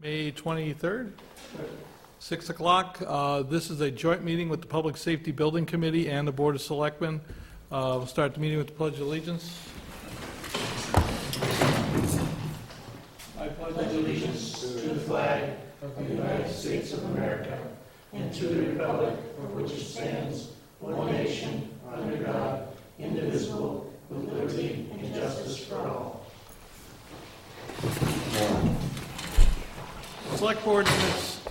May 23rd, 6 o'clock. This is a joint meeting with the Public Safety Building Committee and the Board of Selectmen. We'll start the meeting with the Pledge of Allegiance. I pledge allegiance to the flag of the United States of America and to the republic for which it stands, one nation, under God, indivisible, with liberty and justice for all. Select Board in its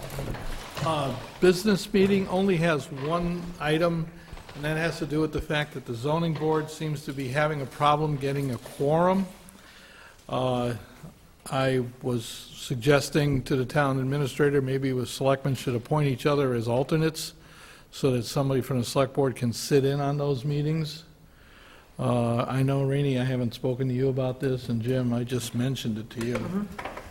business meeting only has one item, and that has to do with the fact that the zoning board seems to be having a problem getting a quorum. I was suggesting to the town administrator maybe the selectmen should appoint each other as alternates so that somebody from the select board can sit in on those meetings. I know, Rainey, I haven't spoken to you about this, and Jim, I just mentioned it to you.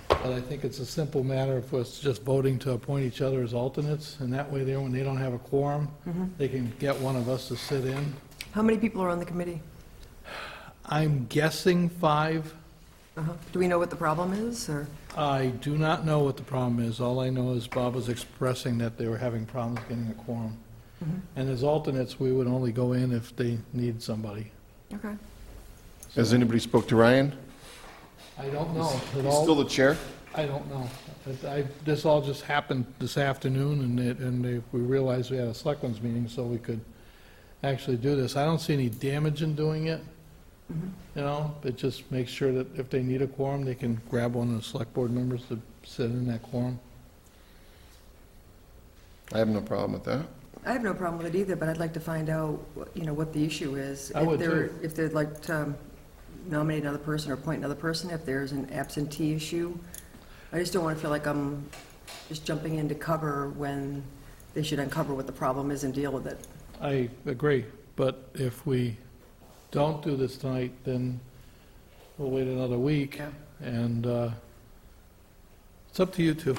But I think it's a simple matter of us just voting to appoint each other as alternates, and that way there, when they don't have a quorum, they can get one of us to sit in. How many people are on the committee? I'm guessing 5. Do we know what the problem is, or? I do not know what the problem is. All I know is Bob was expressing that they were having problems getting a quorum. And as alternates, we would only go in if they need somebody. Okay. Has anybody spoke to Ryan? I don't know. He's still the chair? I don't know. This all just happened this afternoon, and we realized we had a selectmen's meeting, so we could actually do this. I don't see any damage in doing it, you know, but just make sure that if they need a quorum, they can grab one of the select board members to sit in that quorum. I have no problem with that. I have no problem with it either, but I'd like to find out, you know, what the issue is. I would too. If they'd like to nominate another person or appoint another person, if there's an absentee issue. I just don't want to feel like I'm just jumping in to cover when they should uncover what the problem is and deal with it. I agree, but if we don't do this tonight, then we'll wait another week, Yeah. and it's up to you two.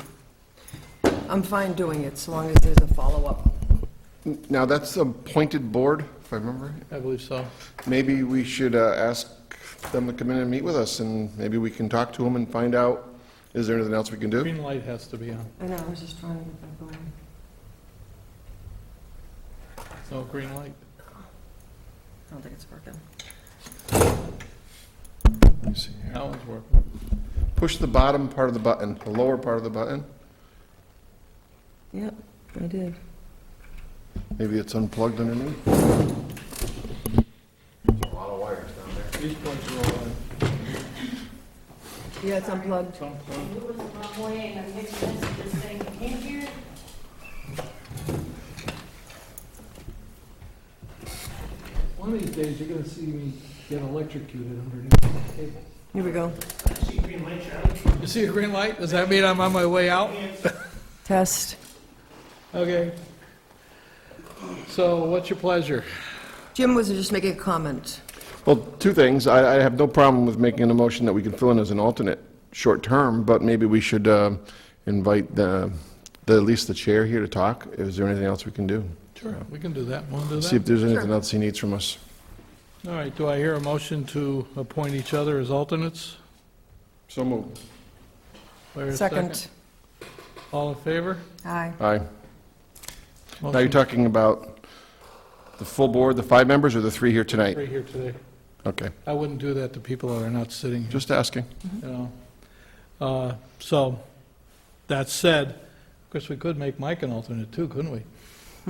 I'm fine doing it, so long as there's a follow-up. Now, that's a appointed board, if I remember. I believe so. Maybe we should ask them to come in and meet with us, and maybe we can talk to them and find out, is there anything else we can do? Green light has to be on. I know, I was just trying to get that going. No green light. I don't think it's working. Let me see here. That one's working. Push the bottom part of the button, the lower part of the button. Yep, I did. Maybe it's unplugged underneath. A lot of wires down there. These points are all on. Yeah, it's unplugged. It's unplugged. It was the wrong way, and I mixed messages saying, you can't hear it. One of these days, you're gonna see me get electrocuted underneath the table. Here we go. You see a green light? Does that mean I'm on my way out? Test. Okay. So what's your pleasure? Jim was just making a comment. Well, two things. I have no problem with making a motion that we can fill in as an alternate short term, but maybe we should invite at least the chair here to talk. Is there anything else we can do? Sure, we can do that. Want to do See if that? there's anything Sure. else he needs from us. All right, do I hear a motion to appoint each other as alternates? So moved. Wait a Second. All in favor? Aye. Aye. Now you're Motion talking about the full board, the 5 members, or the 3 here tonight? right here today. Okay, I wouldn't do that to people that are not sitting here, just asking. you know. So, that said, of course, we could make Mike an alternate too, couldn't we?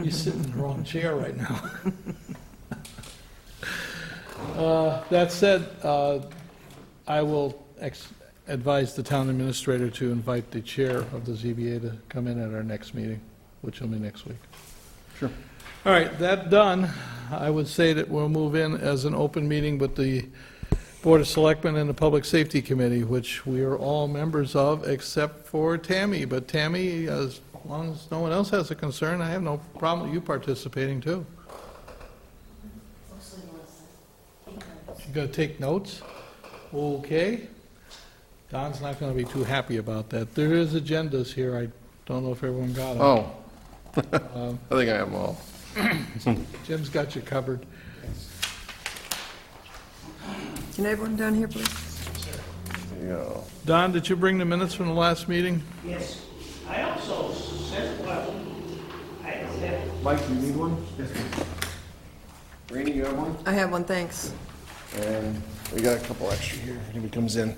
He's sitting in the wrong chair right now. That said, I will advise the town administrator to invite the chair of the ZBA to come in at our next meeting, which will be next week. Sure. All right, that done, I would say that we'll move in as an open meeting with the Board of Selectmen and the Public Safety Committee, which we are all members of except for Tammy. But Tammy, as long as no one else has a concern, I have no problem with you participating too. Mostly listen. You gonna take notes? Okay. Don's not gonna be too happy about that. There is agendas here, I don't know if everyone got them. Oh, I think I have them all. Jim's got you covered. Can everyone down here, please? There go. Don, did you bring the minutes from the last meeting? Yes, I also said, well, I have, Mike, do you need one? Rainey, you have one? I have one, thanks. And we got a couple extra here, if anybody comes in.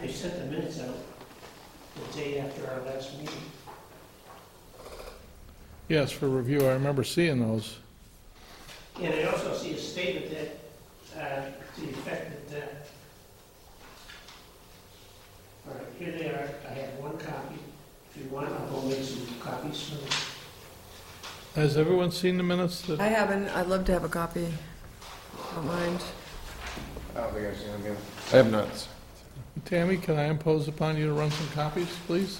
I sent the minutes out the day after our last meeting. Yes, for review. I remember seeing those. And I also see a statement that, to the effect that, all right, here they are, I have one copy. If you want, I'll go make some copies for them. Has everyone seen the minutes? I haven't, I'd love to have a copy. Don't mind. I don't think I've seen them yet. I have not. Tammy, can I impose upon you to run some copies, please?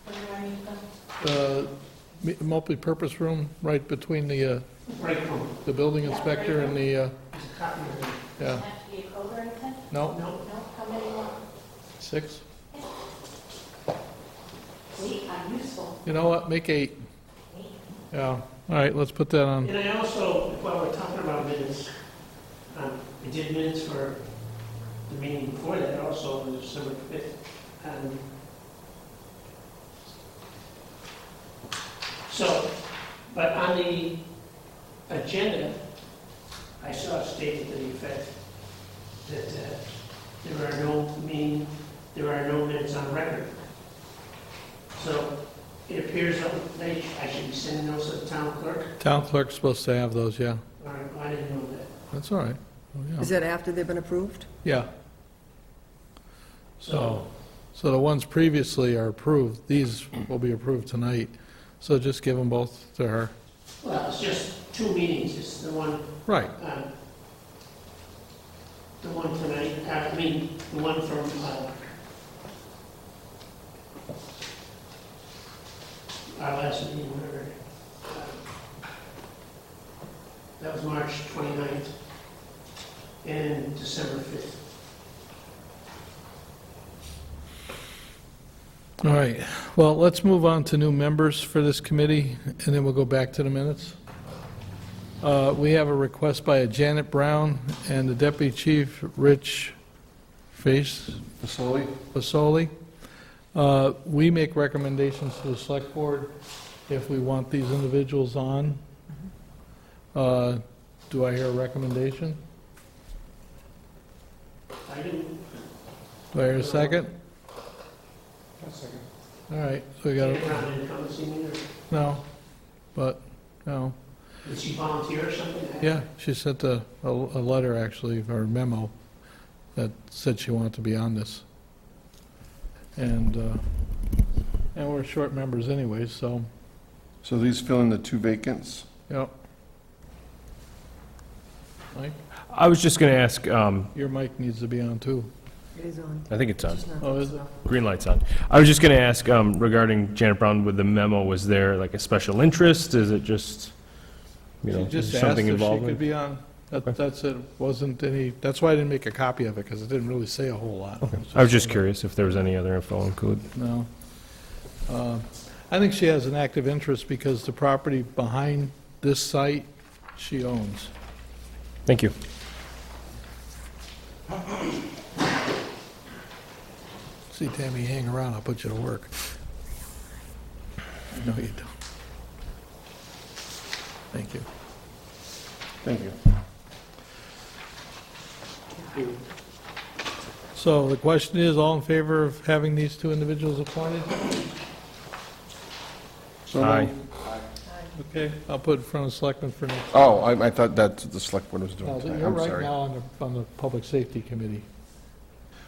Where do I need them? Multi-purpose room right between the Right from, building inspector and the, there's a copy of them. yeah, Does it have to be a code or anything? no, No, No? How many more? 6. See, I'm useful. You know what, make 8. Yeah, all right, let's put that on. and I also, while we're talking about minutes, I did minutes for the meeting before that, also on December 5th. And so, but on the agenda, I saw a statement to the effect that there are no minutes on record. So it appears that I should be sending those to the town clerk. Town clerk's supposed to have those, yeah. All right, I didn't know that. That's all right. Oh, Is yeah. that after they've been approved? Yeah. So the ones previously are approved, these will be approved tonight. So just give them both to her. Well, it's just 2 meetings. It's the one, Right. the one tonight, the one from, our last meeting, whatever. That was March 29th and December 5th. All right, well, let's move on to new members for this committee, and then we'll go back to the minutes. We have a request by Janet Brown and the Deputy Chief, Rich Fasoli. We make recommendations to the Select Board if we want these individuals on. Do I hear a recommendation? I didn't, Do I hear a second? All right, so we got Janet a, Brown didn't come to see me, or no, but, no. did she volunteer or something? Yeah, she sent a letter, actually, or a memo, that said she wanted to be on this. And we're short members anyway, so, So these fill in the 2 vacants? yep. Mike, I was just going to ask, your mic needs to be on, too. It is on. I think it's on, Just not Oh, close is it? enough. green light's on. I was just going to ask regarding Janet Brown with the memo, was there like a special interest? Is it just, you know, She just is asked something if she involved? could be on. That's it, wasn't any, that's why I didn't make a copy of it, because it didn't really say a whole lot. I was just curious if there was any other info included. No. I think she has an active interest because the property behind this site, she owns. Thank you. See, Tammy, hang around, I'll put you to work. No, you don't. Thank you. Thank you. So the question is, all in favor of having these 2 individuals appointed? So Aye. Okay, I'll put it in front of the selectmen for next. Oh, I thought that's what the select board was doing No, tonight. You're I'm right sorry. now on the Public Safety Committee.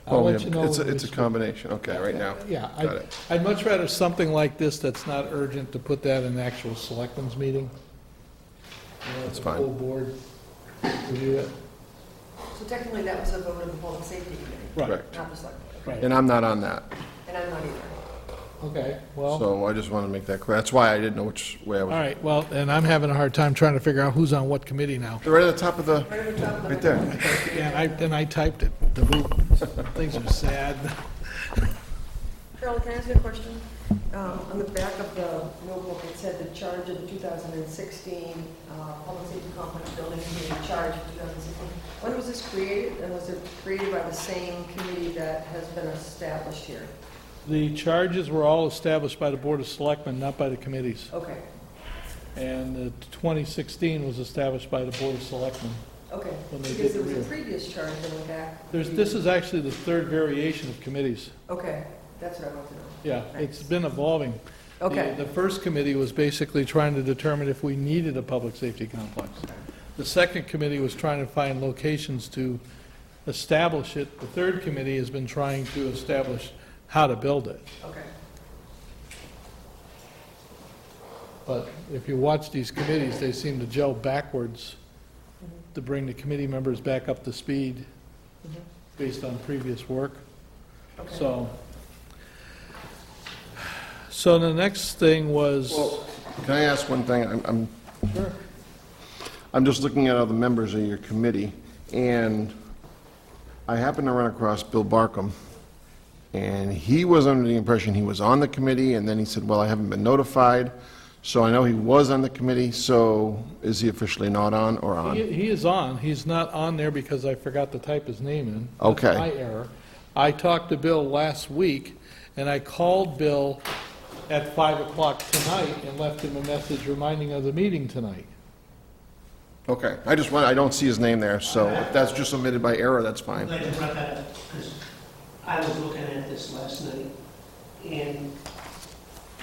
Oh, I'll we let have- you know. it's a combination, okay, right now. Yeah, Got it. I'd much rather something like this that's not urgent to put that in the actual selectmen's meeting. That's The fine. full board review it. So technically, that was a vote of the Public Safety Committee, Correct. not the Select Board. Right, And I'm not on that, And I'm not either. okay, well, so I just want to make that clear. That's why I didn't know which way I all was. right, well, and I'm having a hard time trying to figure out who's on what committee now. They're right at the top of the, Right at the top of the- right there. And I typed it. Things are sad. Carol, can I ask you a question? On the back of the notebook, it said the charge of the 2016 Public Safety Complex Building Committee charge of 2016. When was this created, and was it created by the same committee that has been established here? The charges were all established by the Board of Selectmen, not by the committees. Okay, And the 2016 was established by the Board of Selectmen. okay. When they Because did there the was a real- previous charge in the back. This is actually the third variation of committees. Okay, that's what I want to know. Yeah, it's been evolving. Okay, The first committee was basically trying to determine if we needed a public safety complex. The second committee was trying to find locations to establish it. The third committee has been trying to establish how to build it. okay. But if you watch these committees, they seem to gel backwards to bring the committee members back up to speed Mhm. based on previous work. Okay. So the next thing was, Well, can I ask one thing? I'm Sure. I'm just looking at other members of your committee, and I happened to run across Bill Barkham, and he was under the impression he was on the committee, and then he said, well, I haven't been notified, so I know he was on the committee, so is he officially not on or on? he is on. He's not on there because I forgot to type his name in. Okay. That's my error. I talked to Bill last week, and I called Bill at 5 o'clock tonight and left him a message reminding of the meeting tonight. Okay, I don't see his name there, so if that's just omitted by error, that's I'm fine. glad you brought that up, because I was looking at this last night, and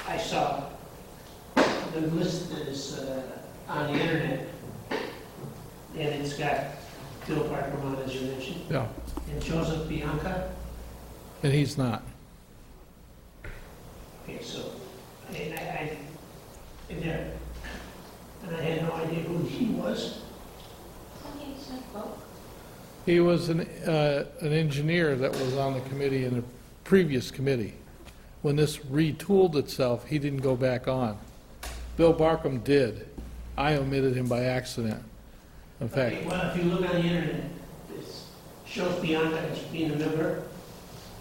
I saw the list that is on the internet, and it's got Bill Parker on, as you mentioned, Yeah, and Joseph Bianca. and he's not. Okay, so, and I had no idea who he was. He was an engineer that was on the committee in the previous committee. When this retooled itself, he didn't go back on. Bill Barkham did. I omitted him by accident. In fact, Okay, well, if you look on the internet, it shows Bianca as being a member.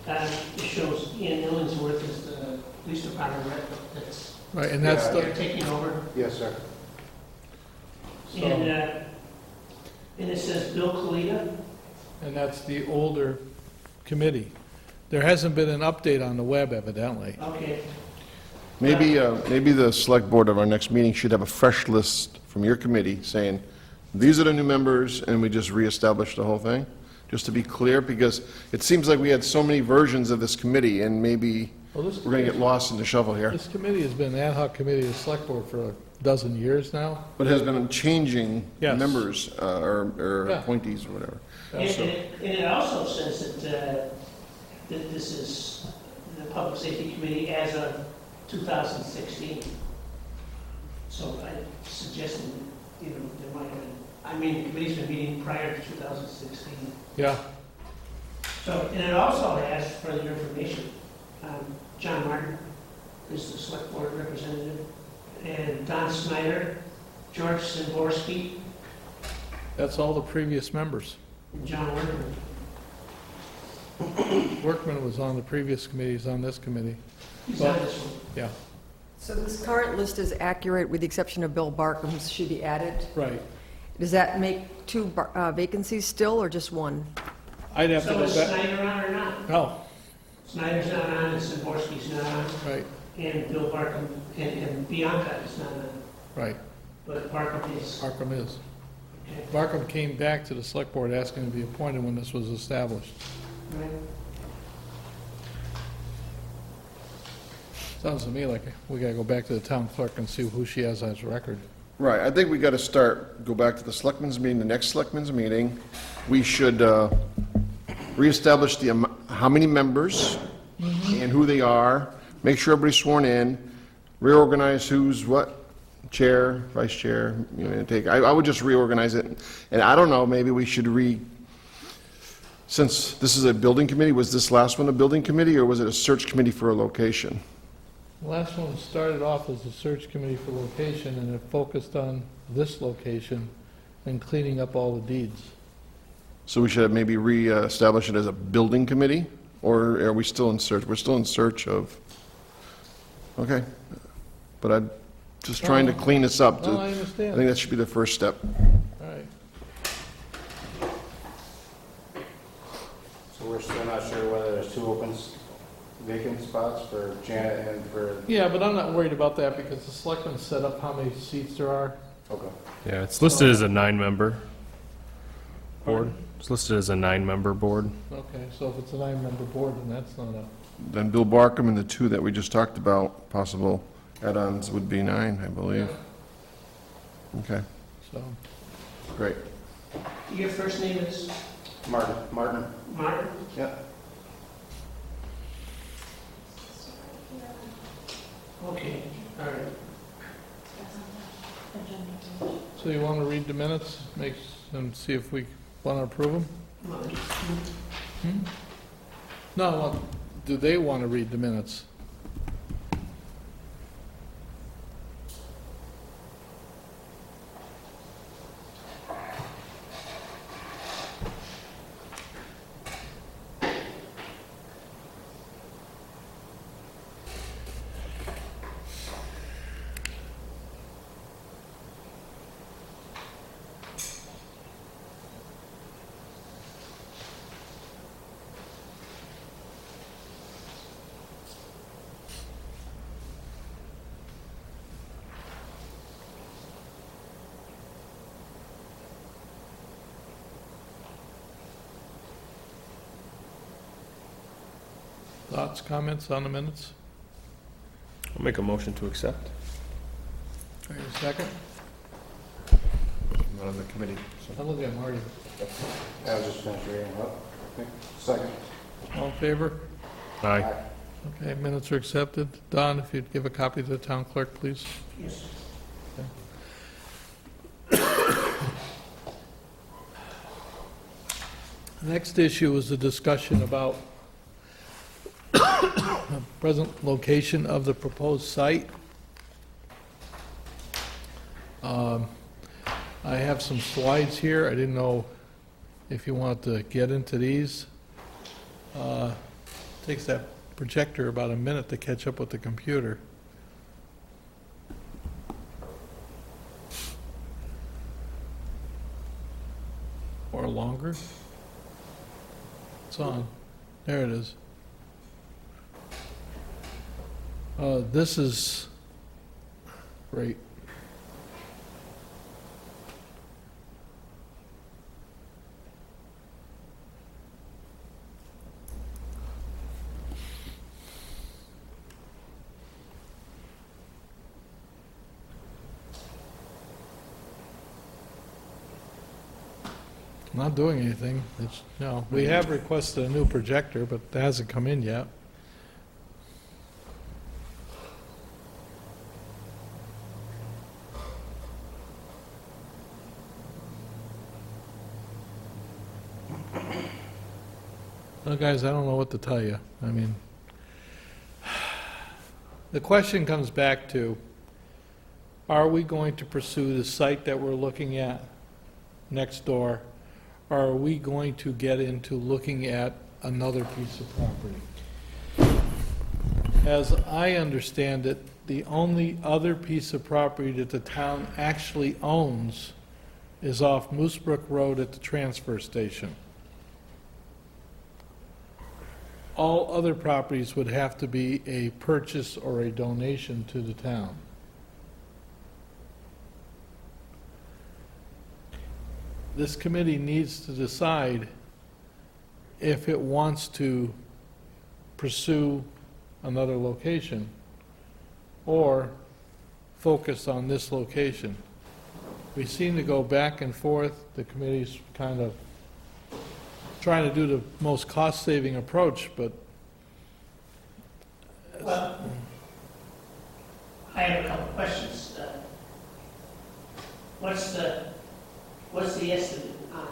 It shows Ian Illingsworth as the police department rep that's right, and that's they're the, taking over. Yes, sir. And it says Bill Kalita. and that's the older committee. There hasn't been an update on the web evidently. Okay, Maybe the select board of our next meeting should have a fresh list from your committee saying, these are the new members, and we just reestablish the whole thing, just to be clear, because it seems like we had so many versions of this committee, and maybe Well, this we're going to get lost in the shuffle here. This committee has been an ad hoc committee of the select board for a dozen years now. But it has been changing Yes. members or Yeah. appointees or whatever. and So- it also says that this is the Public Safety Committee as of 2016. So I suggested, there might have been, the committee's been meeting prior to 2016. Yeah, So, and it also has further information. John Martin is the select board representative, and Don Snyder, George Simborski, that's all the previous members. and John Workman. Workman was on the previous committees, on this committee. He's on this one. Yeah, So this current list is accurate with the exception of Bill Barkham's should be added? right. Does that make two vacancies still, or just one? I'd have to So go is back. Snyder on or not? Oh, Snyder's not on, and Simborski's not on, right, and Bill Barkham, and Bianca is not on, right. but Barkham is. Barkham is. Okay. Barkham came back to the select board asking to be appointed when this was established. Right. Sounds to me like we gotta go back to the town clerk and see who she has as record. Right, I think we got to go back to the selectmen's meeting, the next selectmen's meeting. We should reestablish how many members and who they are, make sure everybody's sworn in, reorganize who's what, chair, vice chair, I would just reorganize it. And I don't know, maybe we should since this is a building committee, was this last one a building committee, or was it a search committee for a location? The last one started off as a search committee for location, and it focused on this location and cleaning up all the deeds. So we should maybe re-establish it as a building committee, or are we still in search? We're still in search of, Okay. But I'm just trying to clean this up. No, I I understand. think that should be the first step. All right. So we're still not sure whether there's two vacant spots for Janet and for, Yeah, but I'm not worried about that because the selectmen set up how many seats there are. okay. Yeah, it's listed as a 9-member board. It's listed as a 9-member board. Okay, so if it's a 9-member board, then that's not a, Then Bill Barkham and the two that we just talked about, possible add-ons would be 9, I believe. Okay, so. great. Your first name is Martin. Martin? Yeah. Okay, all right. So you want to read the minutes, and see if we want to approve them? Well, No, do they want to read the minutes? Thoughts, comments on the minutes? I'll make a motion to accept. Are you second? Not on the committee. I look at Marty. I was just finished reading them up. Okay. Second. All in favor? Aye. Okay, minutes are accepted. Don, if you'd give a copy to the town clerk, please. yes. Next issue is a discussion about the present location of the proposed site. I have some slides here. I didn't know if you want to get into these. Takes that projector about a minute to catch up with the computer. Or longer. It's on. There it is. This is great. Not doing anything. It's, no, we have requested a new projector, but it hasn't come in yet. Well, guys, I don't know what to tell you. I mean, the question comes back to, are we going to pursue the site that we're looking at next door? Or are we going to get into looking at another piece of property? As I understand it, the only other piece of property that the town actually owns is off Moose Brook Road at the transfer station. All other properties would have to be a purchase or a donation to the town. This committee needs to decide if it wants to pursue another location or focus on this location. We seem to go back and forth. The committee's kind of trying to do the most cost-saving approach, but Well, I have a couple of questions. What's the estimate on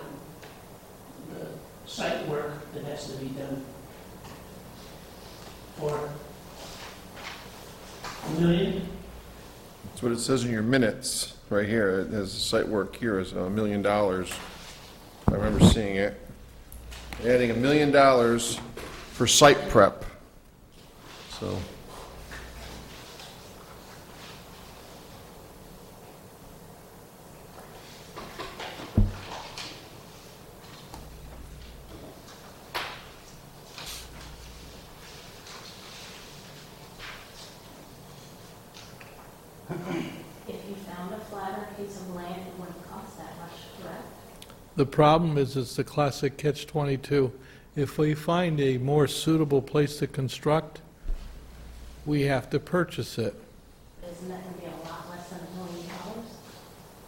the site work that has to be done for $1 million? That's what it says in your minutes, right here. It has the site work here is $1 million. I remember seeing it. Adding $1 million for site prep. So, that piece of land, it wouldn't cost that much, correct? The problem is, it's the classic catch-22. If we find a more suitable place to construct, we have to purchase it. Isn't that gonna be a lot less than $1 million?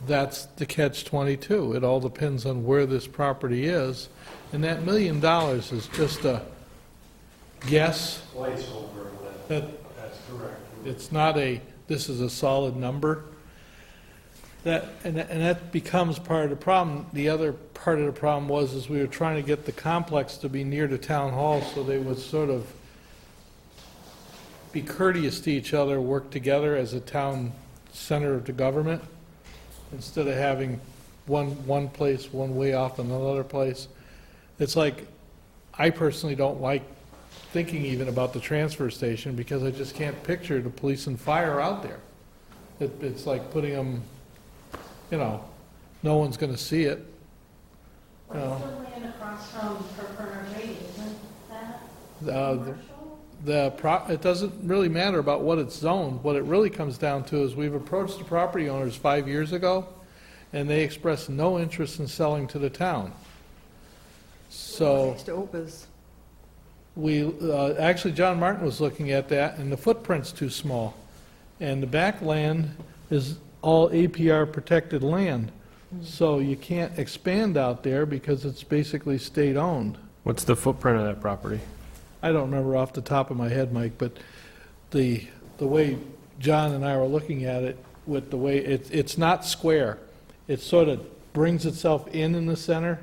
That's the catch-22. It all depends on where this property is, and that $1 million is just a guess. Placeholder, That that's correct. it's not this is a solid number. And that becomes part of the problem. The other part of the problem is we were trying to get the complex to be near the town hall, so they would sort of be courteous to each other, work together as a town center of the government, instead of having one place, one way off in another place. It's like, I personally don't like thinking even about the transfer station, because I just can't picture the police and fire out there. It's like putting them, no one's gonna see it. What's the land across from Perker Grady, isn't that Uh, commercial? It doesn't really matter about what it's zoned. What it really comes down to is we've approached the property owners 5 years ago, and they expressed no interest in selling to the town. So Next to Opa's. actually, John Martin was looking at that, and the footprint's too small. And the back land is all APR protected land. So you can't expand out there because it's basically state-owned. What's the footprint of that property? I don't remember off the top of my head, Mike, but the way John and I were looking at it, with the way, it's not square. It sort of brings itself in the center.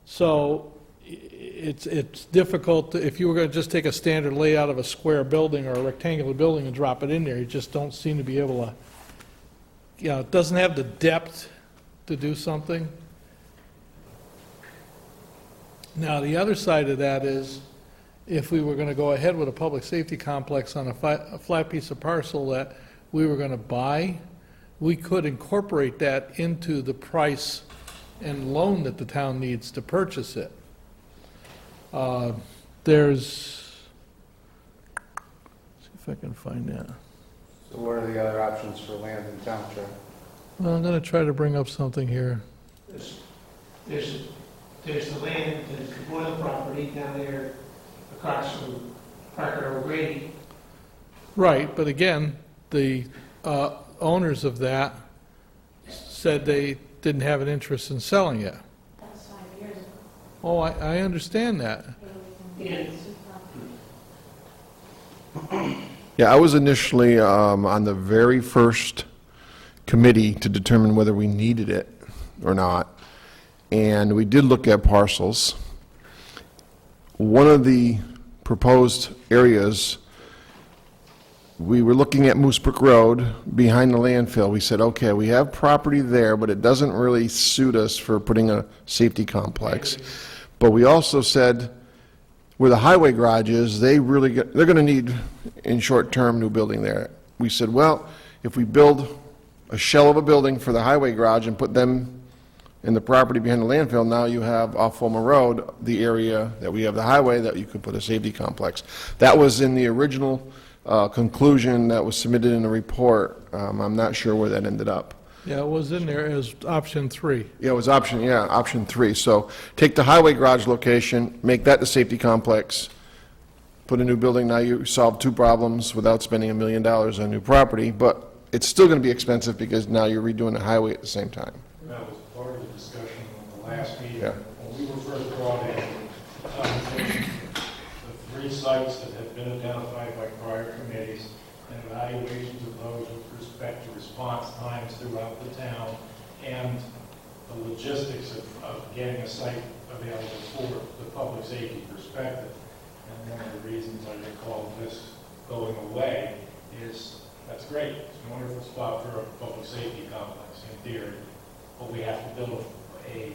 So it's difficult, if you were going to just take a standard layout of a square building or a rectangular building and drop it in there, you just don't seem to be able to, it doesn't have the depth to do something. Now, the other side of that is, if we were going to go ahead with a public safety complex on a flat piece of parcel that we were going to buy, we could incorporate that into the price and loan that the town needs to purchase it. There's, see if I can find that. So what are the other options for land in town, Joe? Well, I'm going to try to bring up something here. There's the land, the oil property down there across from Parker O'Grady. Right, but again, the owners of that said they didn't have an interest in selling it. That was 5 years ago. Oh, I understand that. And Yeah, I was initially on the very first committee to determine whether we needed it or not, and we did look at parcels. One of the proposed areas, we were looking at Moose Brook Road behind the landfill. We said, okay, we have property there, but it doesn't really suit us for putting a safety complex. But we also said, where the highway garage is, they're going to need, in short term, new building there. We said, well, if we build a shell of a building for the highway garage and put them in the property behind the landfill, now you have off Fulmer Road, the area that we have the highway, that you could put a safety complex. That was in the original conclusion that was submitted in the report. I'm not sure where that ended up. Yeah, it was in there as option 3. Yeah, it was option 3. So take the highway garage location, make that the safety complex, put a new building. Now you solve 2 problems without spending $1 million on new property, but it's still going to be expensive because now you're redoing the highway at the same time. That was part of the discussion on the last meeting. Yeah. When we were first brought in, the 3 sites that had been identified by prior committees and evaluations of those with respect to response times throughout the town and the logistics of getting a site available for the public safety perspective. And one of the reasons I recall this going away is, that's great, it's a wonderful spot for a public safety complex in theory, but we have to build a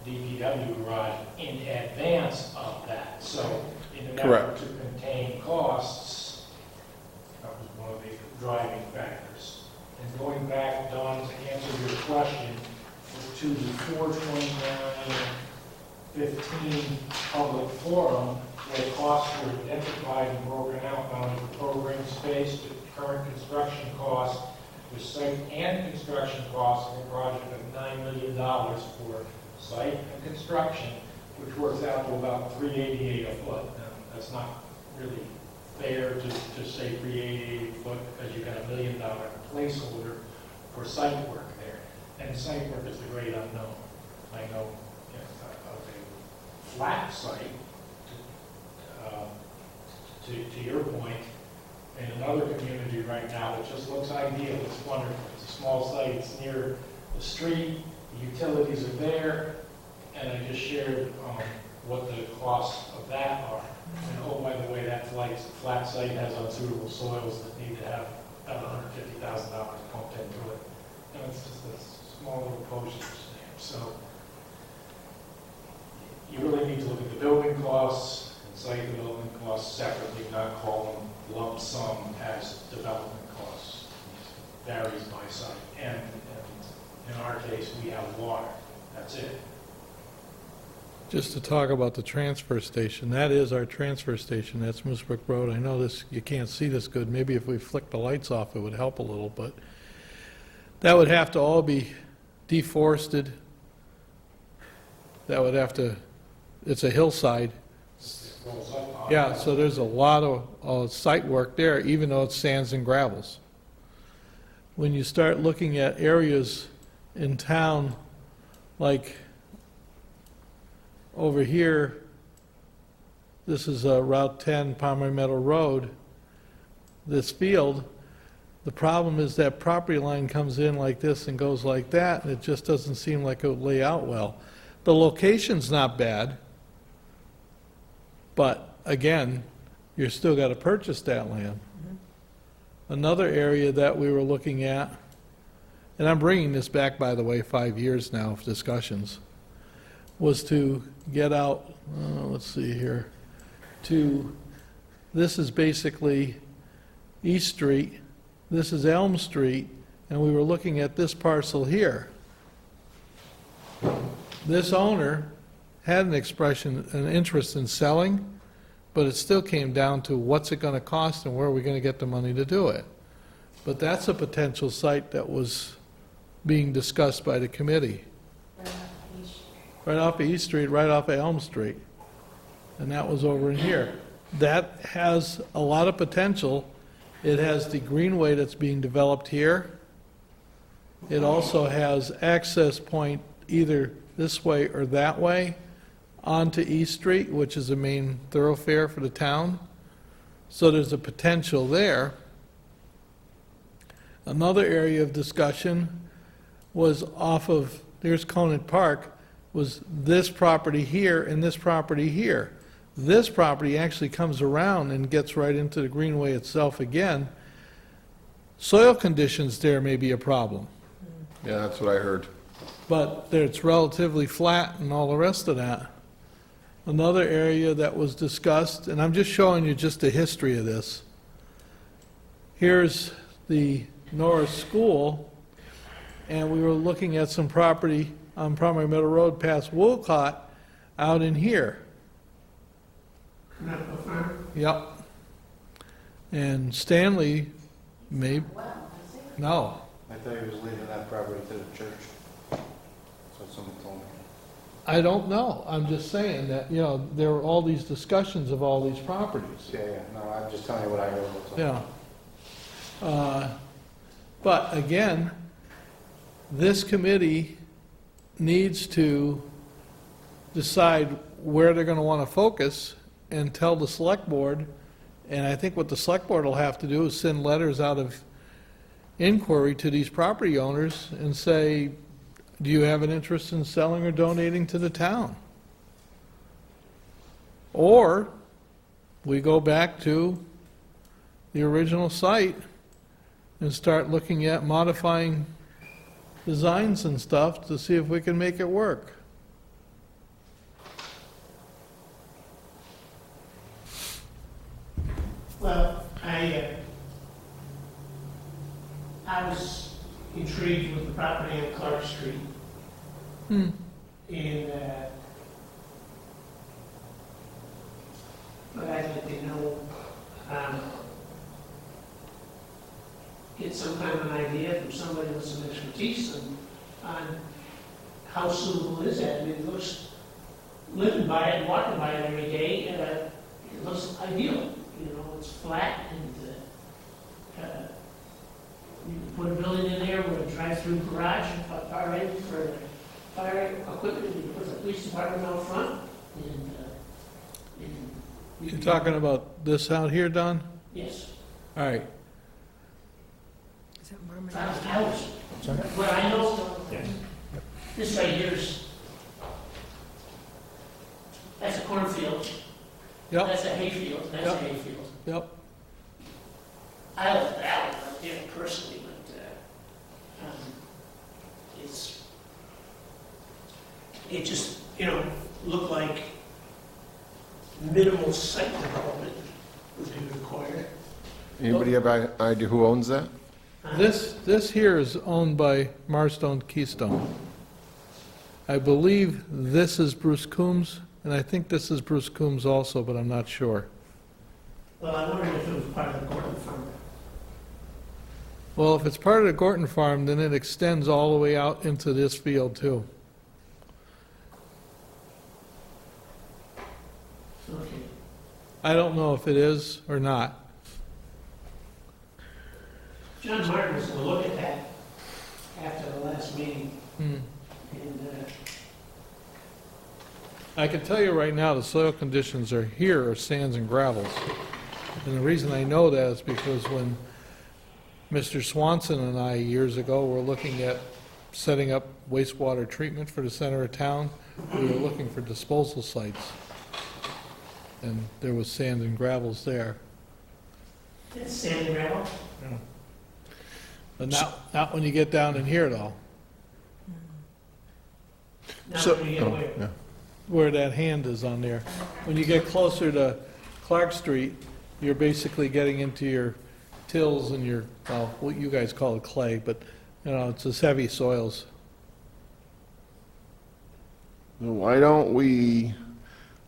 DPW garage in advance of that. So in an effort Correct. to contain costs, that was one of the driving factors. And going back, Don, to answer your question, to the 4/29/15 public forum, where costs were identified and broken out, not only the program space, but current construction costs, with site and construction costs of a project of $9 million for site and construction, which works out to about $388 a foot. Now, that's not really fair to say $388 a foot because you've got $1 million placeholder for site work there. And site work is the great unknown. I know of a flat site, to your point, in another community right now that just looks ideal. It's wonderful. It's a small site. It's near the street. The utilities are there. And I just shared what the costs of that are. And oh, by the way, that flat site has unsuitable soils that need to have about $150,000 pumped into it. And it's just a small little postage stamp. So you really need to look at the building costs and site development costs separately, not call them lump sum as development costs. It varies by site. And in our case, we have water. That's it. Just to talk about the transfer station, that is our transfer station, that's Moose Brook Road. I know this, you can't see this good, maybe if we flick the lights off it would help a little, but that would have to all be deforested. That would have to, it's a hillside. It goes up. Yeah, so there's a lot of site work there, even though it's sands and gravels. When you start looking at areas in town, like over here, this is Route 10, Palmer Meadow Road, this field, the problem is that property line comes in like this and goes like that, and it just doesn't seem like it would lay out well. The location's not bad, but again, you're still got to purchase that land. Another area that we were looking at, and I'm bringing this back, by the way, 5 years now of discussions, was to get out, let's see here, this is basically East Street, this is Elm Street, and we were looking at this parcel here. This owner had an interest in selling, but it still came down to what's it going to cost and where are we going to get the money to do it. But that's a potential site that was being discussed by the committee. Right off of East Street, right off of Elm Street. And that was over in here. That has a lot of potential. It has the greenway that's being developed here. It also has access point either this way or that way onto East Street, which is a main thoroughfare for the town. So there's a potential there. Another area of discussion was off of, there's Conant Park, was this property here and this property here. This property actually comes around and gets right into the greenway itself again. Soil conditions there may be a problem, Yeah, that's what I heard. but it's relatively flat and all the rest of that. Another area that was discussed, and I'm just showing you just the history of this. Here's the Norris School, and we were looking at some property on Primary Meadow Road past Wolcott out in here. Yep. And Stanley may, no, I thought he was leaving that property to the church. That's what someone told me. I don't know. I'm just saying that, you know, there were all these discussions of all these properties. Yeah, no, I'm just telling you what I heard. That's all. Yeah. But again, this committee needs to decide where they're going to want to focus and tell the select board, and I think what the select board will have to do is send letters out of inquiry to these property owners and say, do you have an interest in selling or donating to the town? Or we go back to the original site and start looking at modifying designs and stuff to see if we can make it work. Well, I was intrigued with the property on Clark Street. And, but I'd like to know, get some kind of an idea from somebody with some expertise on how suitable is that. I mean, it looks, living by it and walking by it every day, it looks ideal. You know, it's flat and you can put a building in there with a drive-through garage, fire in for fire equipment, you can put the police department out front, and You're talking about this out here, Don? yes. All right. Is that Marmot? I was, well, I know, this right here is, that's a cornfield, Yep, that's a hayfield, that's a Yep. hayfield. yep. I love that one right there personally, but it just, looked like minimal site development would be required. Anybody have an idea who owns that? This here is owned by Marstone Keystone. I believe this is Bruce Coombs, and I think this is Bruce Coombs also, but I'm not sure. Well, I wondered if it was part of the Gordon Farm. Well, if it's part of the Gorton Farm, then it extends all the way out into this field too. Okay. I don't know if it is or not. John Martin was going to look at that after the last meeting, Hmm. and I can tell you right now, the soil conditions are here are sands and gravels. And the reason I know that is because when Mr. Swanson and I, years ago, were looking at setting up wastewater treatment for the center of town, we were looking for disposal sites. And there was sand and gravels there. it's sand and gravel. But not when you get down in here, though, Now, So- when you get oh, away. yeah. where that hand is on there. When you get closer to Clark Street, you're basically getting into your tills and your, well, what you guys call it clay, but, it's just heavy soils. Why don't we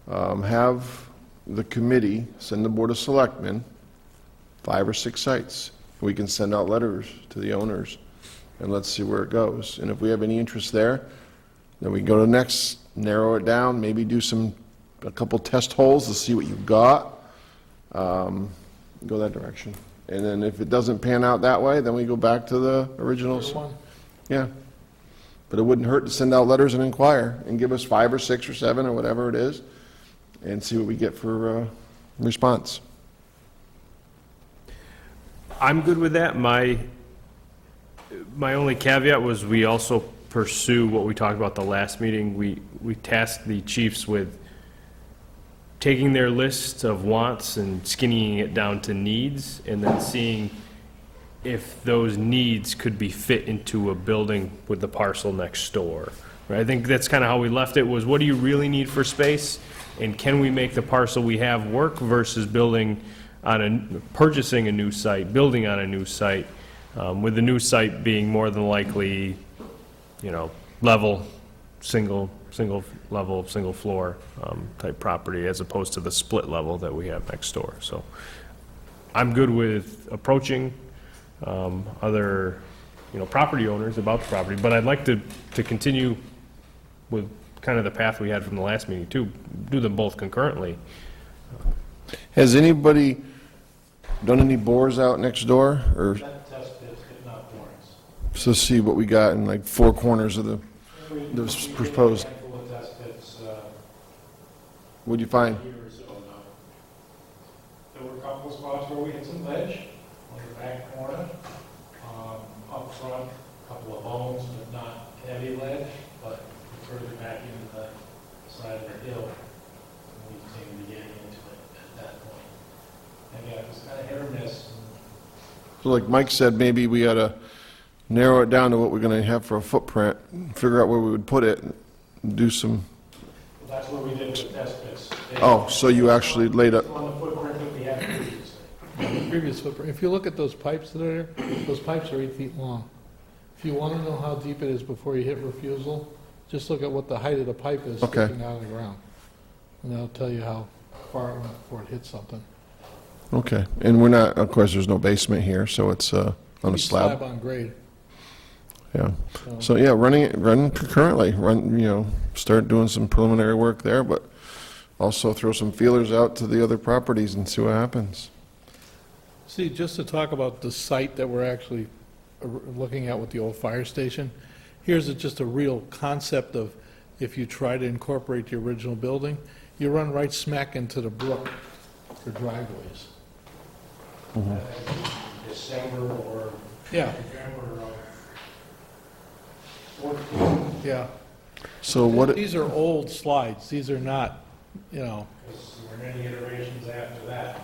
have the committee send the Board of Selectmen 5 or 6 sites? We can send out letters to the owners, and let's see where it goes. And if we have any interest there, then we can go to the next, narrow it down, maybe do a couple test holes to see what you've got. Go that direction. And then if it doesn't pan out that way, then we go back to the originals. One. Yeah. But it wouldn't hurt to send out letters and inquire, and give us 5 or 6 or 7 or whatever it is, and see what we get for response. I'm good with that. My only caveat was we also pursue what we talked about the last meeting. We tasked the chiefs with taking their list of wants and skinnying it down to needs, and then seeing if those needs could be fit into a building with the parcel next door. Right? I think that's kind of how we left it, was what do you really need for space? And can we make the parcel we have work versus purchasing a new site, building on a new site, with the new site being more than likely, level, single level, single floor type property, as opposed to the split level that we have next door. So I'm good with approaching other, property owners about the property, but I'd like to continue with kind of the path we had from the last meeting, too, do them both concurrently. Has anybody done any bores out next door, or That test pits, but not borings. to see what we got in like 4 corners of the We Those did a proposed. handful of test pits, what'd you find? a year or so ago. There were a couple of spots where we hit some ledge, on the back corner, up front, a couple of bones, but not heavy ledge, but further back into the side of the hill, we seem to be getting into it at that point. And yeah, it was kind of hit or miss. So like Mike said, maybe we ought to narrow it down to what we're going to have for a footprint, figure out where we would put it, and do some, That's what we did with the test pits. oh, so you actually laid up, On the footprint that we had previously. The previous footprint, if you look at those pipes that are there, those pipes are 8 feet long. If you want to know how deep it is before you hit refusal, just look at what the height of the pipe is Okay. sticking out of the ground. And that'll tell you how far it went before it hit something. okay. And we're not, of course, there's no basement here, so it's on a slab. Slab on grade. Yeah. So, yeah, run concurrently, start doing some preliminary work there, but also throw some feelers out to the other properties and see what happens. See, just to talk about the site that we're actually looking at with the old fire station, here's just a real concept of if you try to incorporate the original building, you run right smack into the brook for driveways. December or Yeah, November of 14, yeah. So what, These are old slides. These are not, because there were many iterations after that.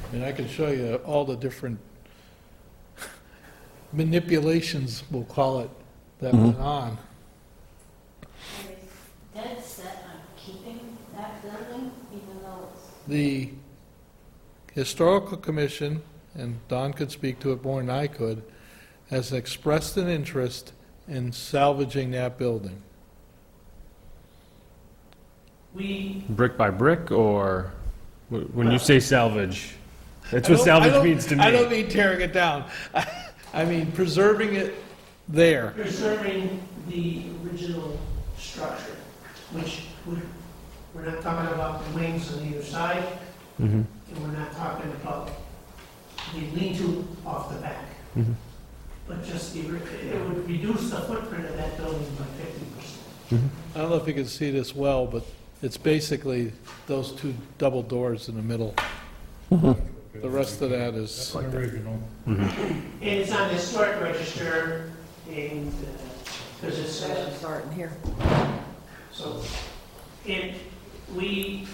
I mean, I can show you all the different manipulations, we'll call it, that went on. Are they dead set on keeping that building, even though it's, The Historical Commission, and Don could speak to it more than I could, has expressed an interest in salvaging that building. We, Brick by brick, or when you say salvage? That's what I salvage don't- means to me. I don't mean tearing it down. I mean preserving it there. preserving the original structure, which we're not talking about the wings on either side, Mhm. and we're not talking about the lean-to off the back. Mhm. But just it would reduce the footprint of that building by 50%. I don't know if you can see this well, but it's basically those two double doors in the middle. The rest of that is original. And it's on the historic register, and, because it's, Start in here. so, and we,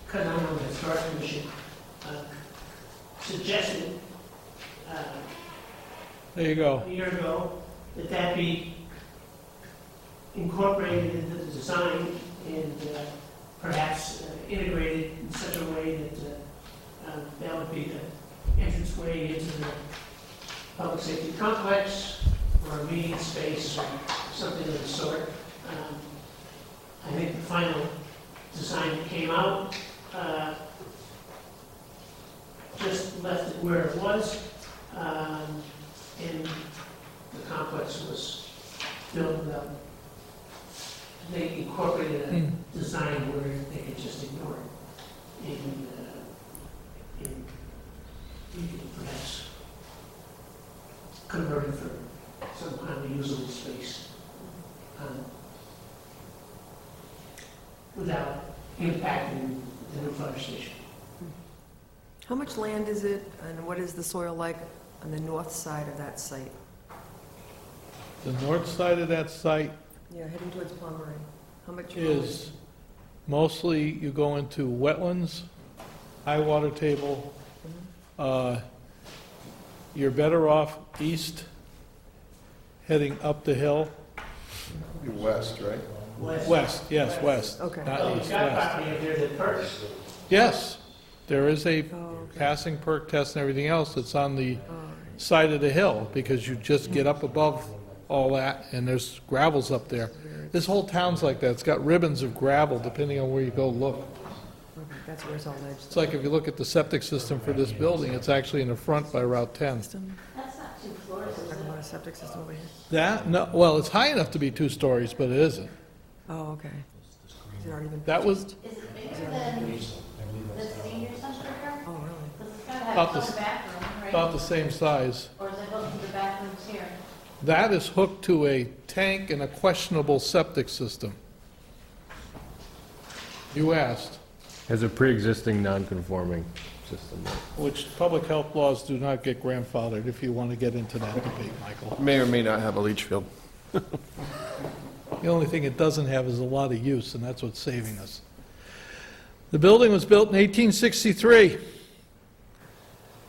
because I'm on the historic commission, suggested, There you go. a year ago, that that be incorporated into the design and perhaps integrated in such a way that that would be the entranceway into the public safety complex or a meeting space or something of the sort. I think the final design that came out just left it where it was, and the complex was built without, they incorporated a design where they could just ignore it. And you could perhaps convert it for some kind of usable space without impacting the new fire station. How much land is it, and what is the soil like on the north side of that site? The north side of that site Yeah, heading towards Pomeroy. How much? is mostly, you go into wetlands, high water table. You're better off east, heading up the hill. west, right? West, yes, west. Okay. Not Well, east, you've got west. property up there that perks. Yes, there is a Oh, okay. passing perk test and everything else that's on the Oh, side of the hill, because you just get up above all that, and there's gravels up there. This whole town's like that. It's got ribbons of gravel, depending on where you go look. okay, that's where it's all edged. It's like if you look at the septic system for this building, it's actually in the front by Route 10. System, that's not 2 floors, is talking it? about a septic system over here. That, no, well, it's high enough to be 2 stories, but it isn't. Oh, okay. Has it already been? That was Is it bigger than the senior center here? Oh, really? Because it's gotta About have the its own bathroom, right? about the same size. Or is it hooked to the bathrooms here? That is hooked to a tank and a questionable septic system. You asked, Has a pre-existing non-conforming system. which public health laws do not get grandfathered, if you want to get into that debate, Michael. May or may not have a leach field. The only thing it doesn't have is a lot of use, and that's what's saving us. The building was built in 1863.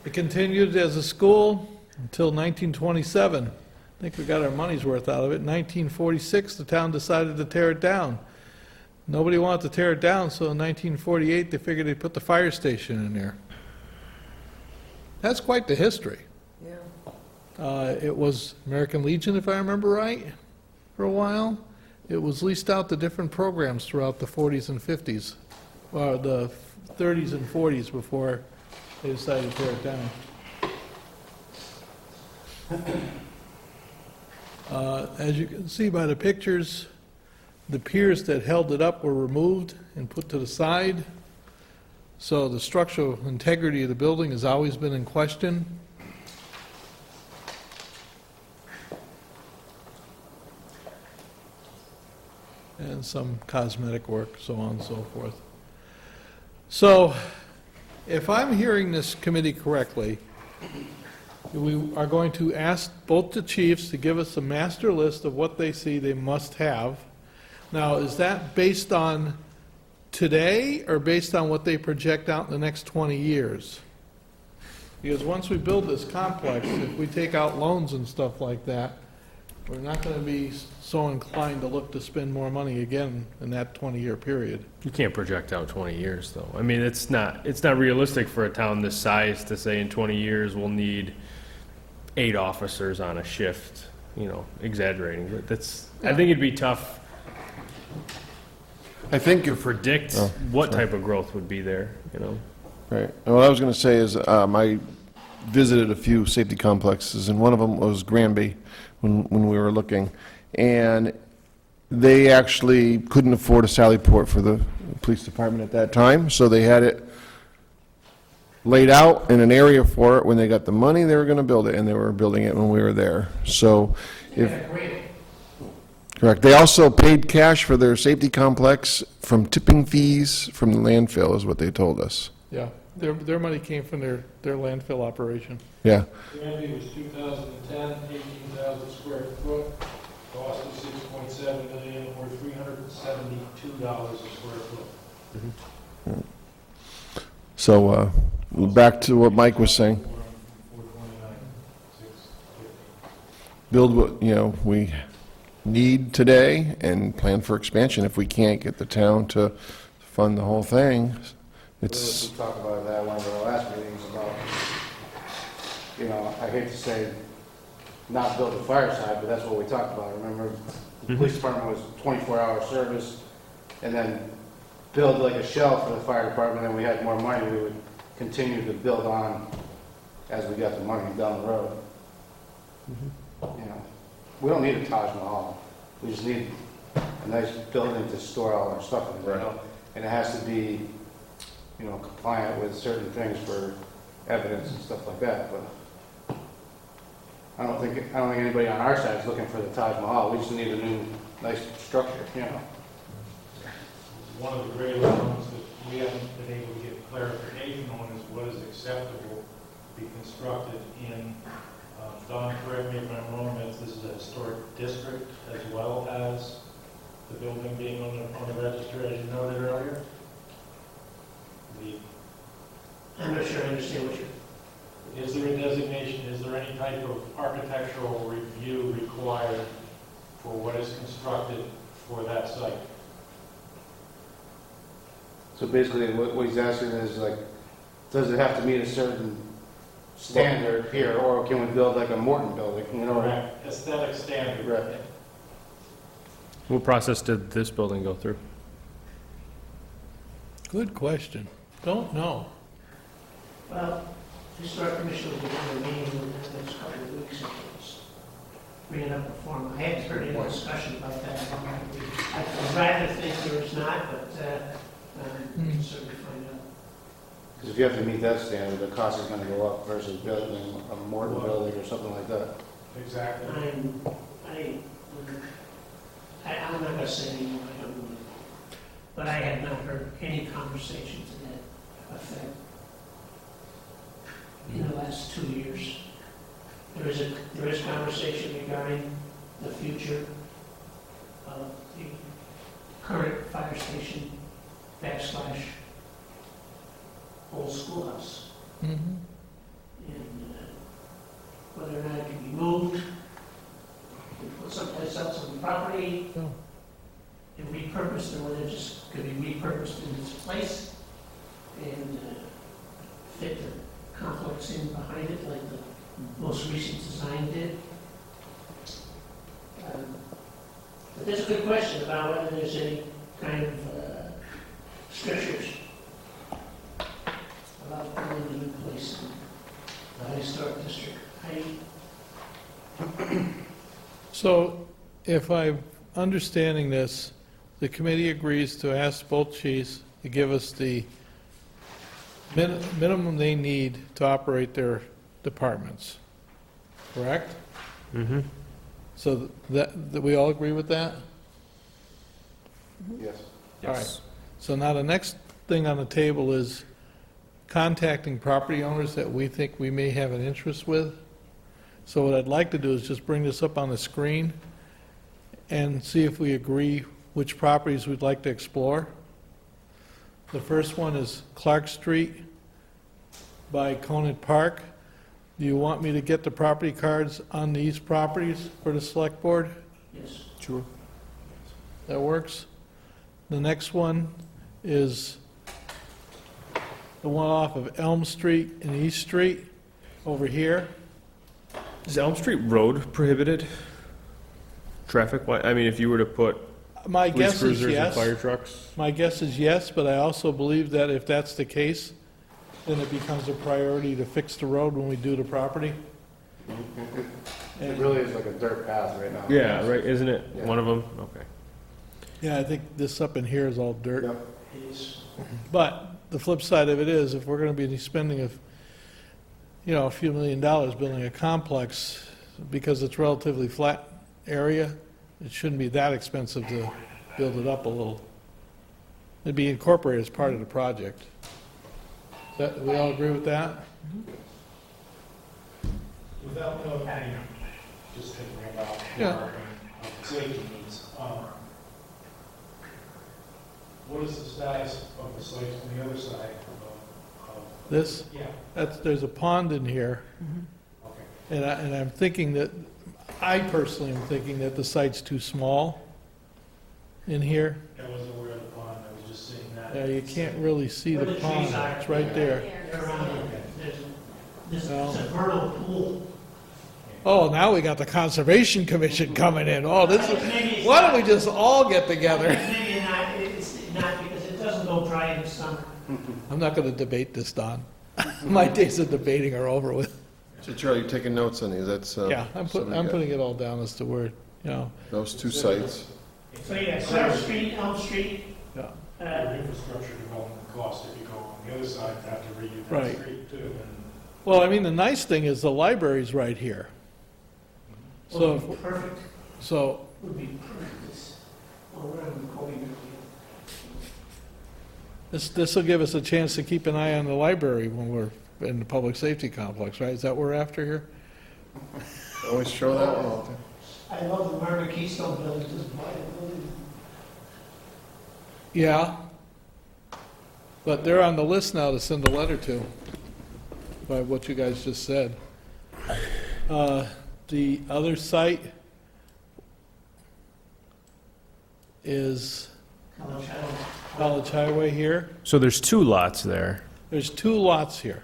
It continued as a school until 1927. I think we got our money's worth out of it. In 1946, the town decided to tear it down. Nobody wanted to tear it down, so in 1948, they figured they'd put the fire station in there. That's quite the history. Yeah. It was American Legion, if I remember right, for a while. It was leased out to different programs throughout the 40s and 50s, or the 30s and 40s before they decided to tear it down. As you can see by the pictures, the piers that held it up were removed and put to the side. So the structural integrity of the building has always been in question. And some cosmetic work, so on and so forth. So, if I'm hearing this committee correctly, we are going to ask both the chiefs to give us a master list of what they see they must have. Now, is that based on today, or based on what they project out in the next 20 years? Because once we build this complex, if we take out loans and stuff like that, we're not going to be so inclined to look to spend more money again in that 20-year period. You can't project out 20 years, though. I mean, it's not realistic for a town this size to say in 20 years we'll need 8 officers on a shift, you know, exaggerating. But I think it'd be tough I think to if, predict what type of growth would be there, you know? right, and what I was going to say is, I visited a few safety complexes, and one of them was Granby, when we were looking, and they actually couldn't afford a sally port for the police department at that time, so they had it laid out in an area for it. When they got the money, they were going to build it, and they were building it when we were there. So, correct. They also paid cash for their safety complex from tipping fees from the landfill, is what they told us. Yeah, their money came from their landfill operation. Yeah. Granby was 2010, 18,000 square foot, cost of 6.7 million, or $372 a square foot. So, back to what Mike was saying. 429, 650. Build what, you know, we need today and plan for expansion. If we can't get the town to fund the whole thing, We it's, talked about that one of our last meetings about, you know, I hate to say not build a fire side, but that's what we talked about. Remember, the police department was 24-hour service, and then build like a shell for the fire department, and we had more money, we would continue to build on as we got the money down the road. You know, we don't need a Taj Mahal, we just need a nice building to store all our stuff in, you know? And it has to be, you know, compliant with certain things for evidence and stuff like that, but I don't think anybody on our side is looking for the Taj Mahal, we just need a new, nice structure, you know? One of the great elements that we haven't been able to get clarification on is what is acceptable to be constructed in, Don, correct me if I'm wrong, this is a historic district as well as the building being on the register, as you noted earlier? I'm not sure I understand what you're... Is there a designation, is there any type of architectural review required for what is constructed for that site? So basically, what he's asking is like, does it have to meet a certain standard here, or can we build like a Morton building, you know? Correct. Aesthetic standard. Right. What process did this building go through? Good question. Don't know. Well, the Historic Commission will be having a meeting in the next couple of weeks, and it's bringing up a form. I haven't heard any discussion about that. I'd rather think there is not, but we can certainly find out. Because if you have to meet that standard, the cost is gonna go up versus building a Morton building or something like that. Exactly. I'm not going to say anymore, I don't know. But I have not heard any conversation to that effect in the last 2 years. There is conversation regarding the future of the current fire station / old schoolhouse. Mhm. And whether or not it can be moved, put someplace else on the property, Yeah. and repurposed, or whether it just could be repurposed in its place and fit the complex in behind it like the most recent design did. But there's a good question about whether there's any kind of strictures about building a new place in the historic district. So if I'm understanding this, the committee agrees to ask both chiefs to give us the minimum they need to operate their departments, correct? Mm-hmm. So that we all agree with that? Yes. All right. So now the next thing on the table is contacting property owners that we think we may have an interest with. So what I'd like to do is just bring this up on the screen and see if we agree which properties we'd like to explore. The first one is Clark Street by Conant Park. Do you want me to get the property cards on these properties for the select board? Yes. Sure. That works? The next one is the one off of Elm Street and East Street over here. Is Elm Street Road prohibited? Traffic, I mean, if you were to put My police guess is cruisers and yes. fire trucks? My guess is yes, but I also believe that if that's the case, then it becomes a priority to fix the road when we do the property. It really is like a dirt path right now. Yeah, right, isn't it? Yeah. One of them? Okay. Yeah, I think this up in here is all dirt. Yep. It is. But the flip side of it is, if we're gonna be spending a few $1 million building a complex, because it's relatively flat area, it shouldn't be that expensive to build it up a little. It'd be incorporated as part of the project. We all agree with that? Without knowing, just thinking about Yeah. parking, safety needs, what is the status of the sites on the other side of, This, yeah, there's a pond in here, okay. and I'm thinking that, I personally am thinking that the site's too small in here. I wasn't aware of the pond, I was just seeing that. Yeah, you can't really see Where the the pond, trees are. it's right there. They're around it. There's No. a vernal pool. Oh, now we got the Conservation Commission coming in, oh, this Maybe is, it's why don't not- we just all get together? Maybe not, it's not, because it doesn't go dry in the summer. I'm not gonna debate this, Don. My days of debating are over with. So Charlie, you're taking notes on these, that's, Yeah, I'm somebody got putting it all down as to where, those two sites. So you got Clark Street, Elm Street, yeah. Infrastructure development cost if you go on the other side, you have to redo Right. that street too. And Well, I mean, the nice thing is the library's right here. So, would be perfect, so, would be perfect. We're going this'll give us a chance to keep an eye on the library when we're in the public safety complex, right? Is that what we're after here? Always show that one, Walter. I love the Margaret Keystone building, just buy a building. Yeah. But they're on the list now to send a letter to, by what you guys just said. The other site is College Highway. College Highway here. So there's two lots there, There's two lots here.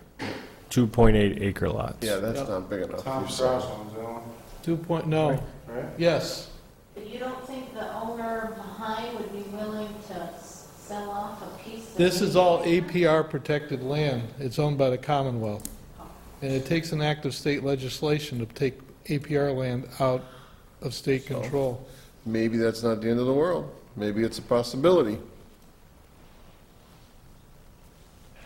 2.8 acre lots. Yeah, that's Yep. not big enough. Tom You said. Strauss owns that one, No, right? yes. But you don't think the owner behind would be willing to sell off a piece of? This is all APR protected land. It's owned by the Commonwealth. And it takes an act of state legislation to take APR land out of state control. Maybe that's not the end of the world. Maybe it's a possibility.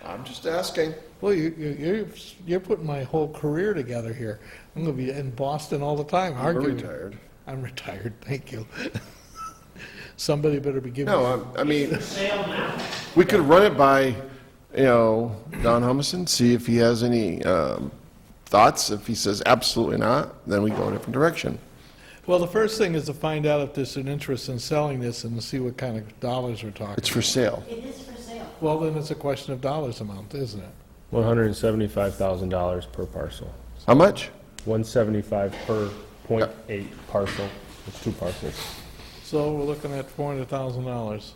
I'm just asking. Well, you're putting my whole career together here. I'm going to be in Boston all the time You're arguing. retired. I'm retired, thank you. Somebody better be giving. No, I mean, For sale now. we could run it by, Don Humison, see if he has any thoughts. If he says absolutely not, then we go a different direction. Well, the first thing is to find out if there's an interest in selling this and to see what kind of dollars we're talking. It's for sale. It is for sale. Well, then it's a question of dollars amount, isn't it? $175,000 per parcel. How much? 175 per .8 parcel. It's two parcels. So we're looking at $400,000.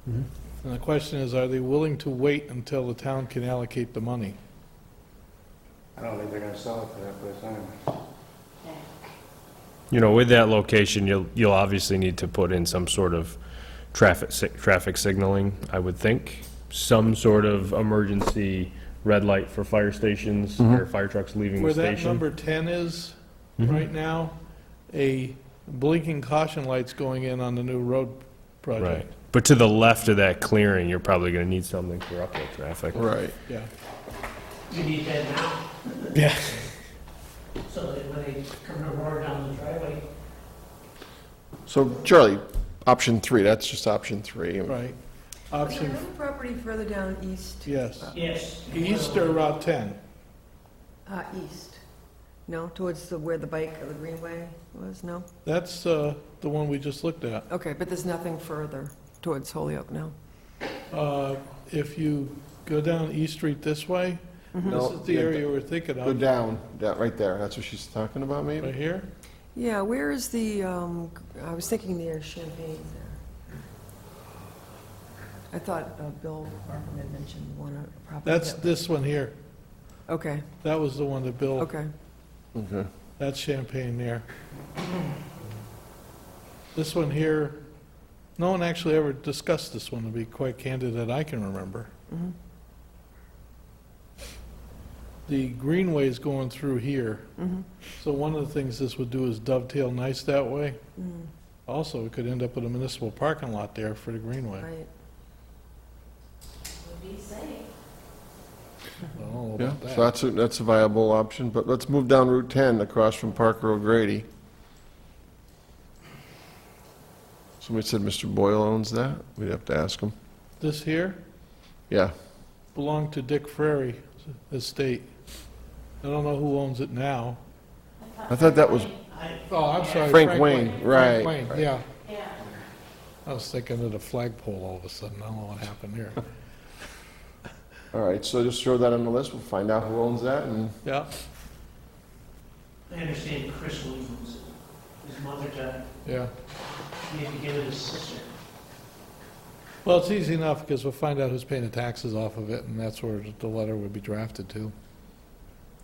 And the question is, are they willing to wait until the town can allocate the money? I don't think they're gonna sell it for that place anyway. You know, with that location, you'll obviously need to put in some sort of traffic signaling, I would think. Some sort of emergency red light for fire stations or fire trucks leaving the Where that station. number 10 is right now, a blinking caution lights going in on the new road Right. project. But to the left of that clearing, you're probably gonna need something for uphill traffic. Right. Yeah. You need that now, Yeah. so that when they come to roar down the driveway, So Charlie, option 3, that's just option 3. Right. Is there Option, another property further down east? yes. yes. East or Route 10? East. No, towards where the bike or the greenway was, no? That's the one we just looked at. Okay, but there's nothing further towards Holyoke, no? If you go down East Street this way, this No, is the yeah, area we're thinking Go of, down, right there. That's what she's talking about, maybe? right here. Yeah, where is the, I was thinking near Champagne there. I thought Bill Barkham had mentioned one property. That's that- this one here. Okay, That was the one that Bill, okay. Okay. that's Champagne there. This one here, no one actually ever discussed this one, to be quite candid, that I can remember. Mhm. The greenway's going through here, Mhm. so one of the things this would do is dovetail nice that way. Mm, Also, it could end up with a municipal parking lot there for the greenway. right. Would be safe. I don't know Yeah, about so that. that's a viable option, but let's move down Route 10 across from Parker O'Grady. Somebody said Mr. Boyle owns that? We'd have to ask him. This here Yeah, belonged to Dick Frary estate. I don't know who owns it now. I thought that was, Oh, I'm sorry. Frank Wayne, right, Frank Wayne, right. yeah. Yeah. I was thinking of the flagpole all of a sudden. I don't know what happened here. all right, so just throw that on the list, we'll find out who owns that, and, Yeah, I understand Chris Williams, his mother died, yeah. maybe give it his sister. Well, it's easy enough because we'll find out who's paying the taxes off of it, and that's where the letter would be drafted to.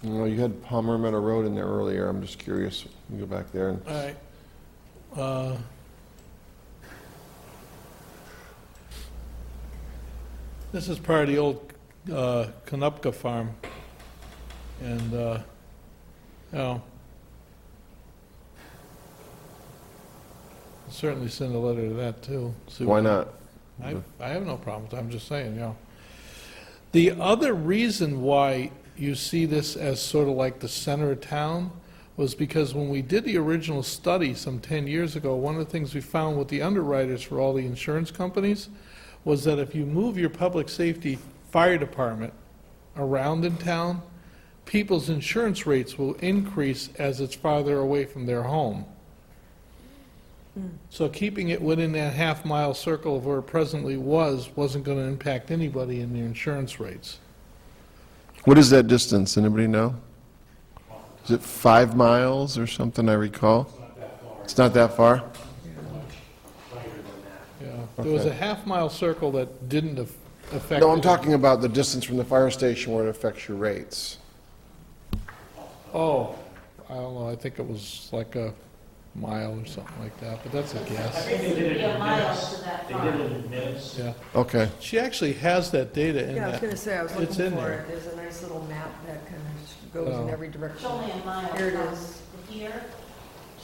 you know, you had Palmer Meadow Road in there earlier, I'm just curious. We go back there and, All right. This is part of the old Konupka farm. And, you know, certainly send a letter to that, too. See why what- not? I have no problem with that, I'm just saying, you know. The other reason why you see this as sort of like the center of town was because when we did the original study some 10 years ago, one of the things we found with the underwriters for all the insurance companies was that if you move your public safety fire department around in town, people's insurance rates will increase as it's farther away from their home. So keeping it within that half-mile circle of where it presently wasn't going to impact anybody in their insurance rates. What is that distance, anybody know? Is it 5 miles or something, I recall? It's not that far? Yeah, there was a half-mile circle that didn't affect. No, I'm talking about the distance from the fire station where it affects your rates. Oh, I don't know, I think it was like a mile or something like that, but that's a I guess. think they did it Be a in mile minutes. to that They farm. did it in minutes. Yeah, Okay, she actually has that data in Yeah, I was that. gonna say, I was It's looking in for there. it. There's a nice little map that kind of goes in Oh. every It's direction. only a mile Here it from is. here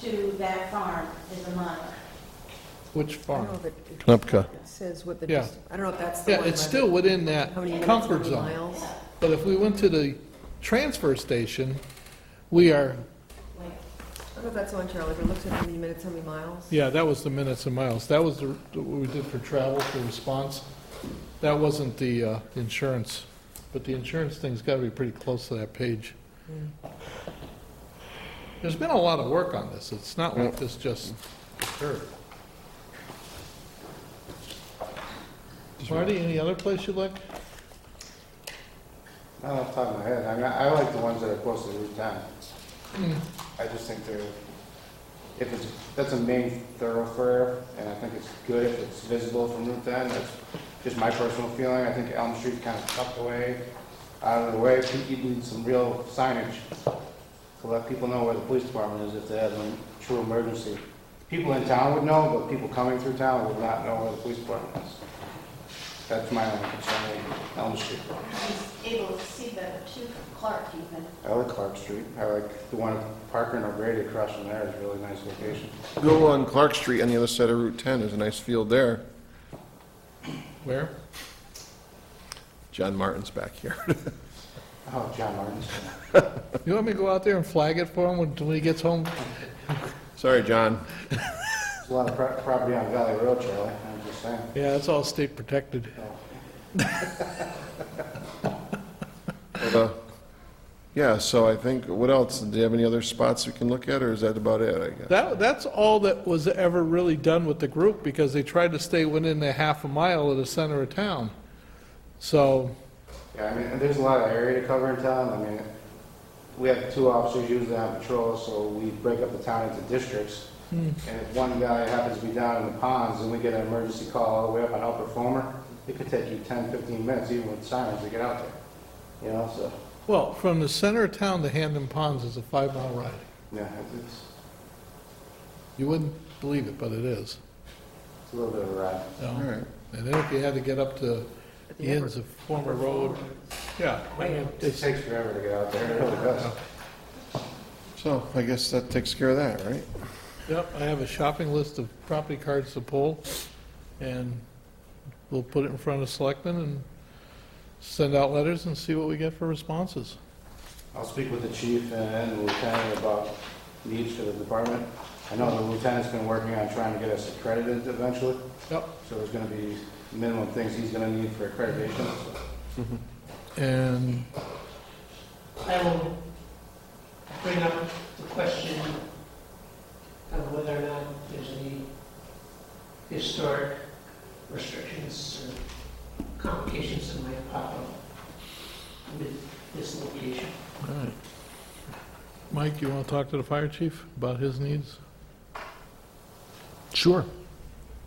to that farm is a mile. Which I don't farm? know if it Knupka. it says what the, Yeah. I don't know if that's the Yeah, one. it's by still the- within that how many minutes, comfort how many zone. miles? But if we went to the transfer station, we are, Like, I don't know if that's the one, Charlie, but it looks at how many minutes, how many miles. yeah, that was the minutes and miles. That was what we did for travel, for response. That wasn't the insurance, but the insurance thing's got to be pretty close to that page. There's been a lot of work on this. It's not like this just occurred. Marty, any other place you look? Not off the top of my head. I mean, I like the ones that are close to Route 10. I just think they're, if it's, that's a main thoroughfare, and I think it's good if it's visible from Route 10. That's just my personal feeling. I think Elm Street's kind of tucked away, out of the way. I think you need some real signage to let people know where the police department is if they have a true emergency. People in town would know, but people coming through town would not know where the police department is. That's my only concern with Elm Street. He's able to see better too from Clark even. I like Clark Street. I like the one at Parker and O'Grady across from there is a really nice location. Go on Clark Street on the other side of Route 10, there's a nice field there. Where? John Martin's back here. Oh, John Martin's. You want me to go out there and flag it for him when he gets home? Sorry, John. There's a lot of property on Valley Road, Charlie, I'm just saying. Yeah, it's all state protected. But, yeah, so I think, what else? Do you have any other spots we can look at, or is that about it, I guess? That's all that was ever really done with the group, because they tried to stay within a half a mile of the center of town. So, Yeah, I mean, there's a lot of area to cover in town. I mean, we have 2 officers usually on patrol, so we break up the town into districts. And if one guy happens to be down in the ponds and we get an emergency call all the way up on Upper Fulmer, it could take you 10, 15 minutes, even with sirens, to get out there. You know, so, well, from the center of town to Hamden Ponds is a 5-mile ride. yeah, it's You wouldn't believe it, but it is. a little bit of a ride. you know? All right. And then if you had to get up to the ends of Former Road, yeah, I mean, It it's, takes forever to get out there, it really does. So I guess that takes care of that, right? yep, I have a shopping list of property cards to pull, and we'll put it in front of selectmen and send out letters and see what we get for responses. I'll speak with the chief and the lieutenant about needs for the department. I know the lieutenant's been working on trying to get us accredited eventually, Yep. so there's gonna be minimum things he's gonna need for accreditation. And, I will bring up the question of whether or not there's any historic restrictions or complications that might pop up with this location. all right. Mike, you want to talk to the fire chief about his needs, Sure.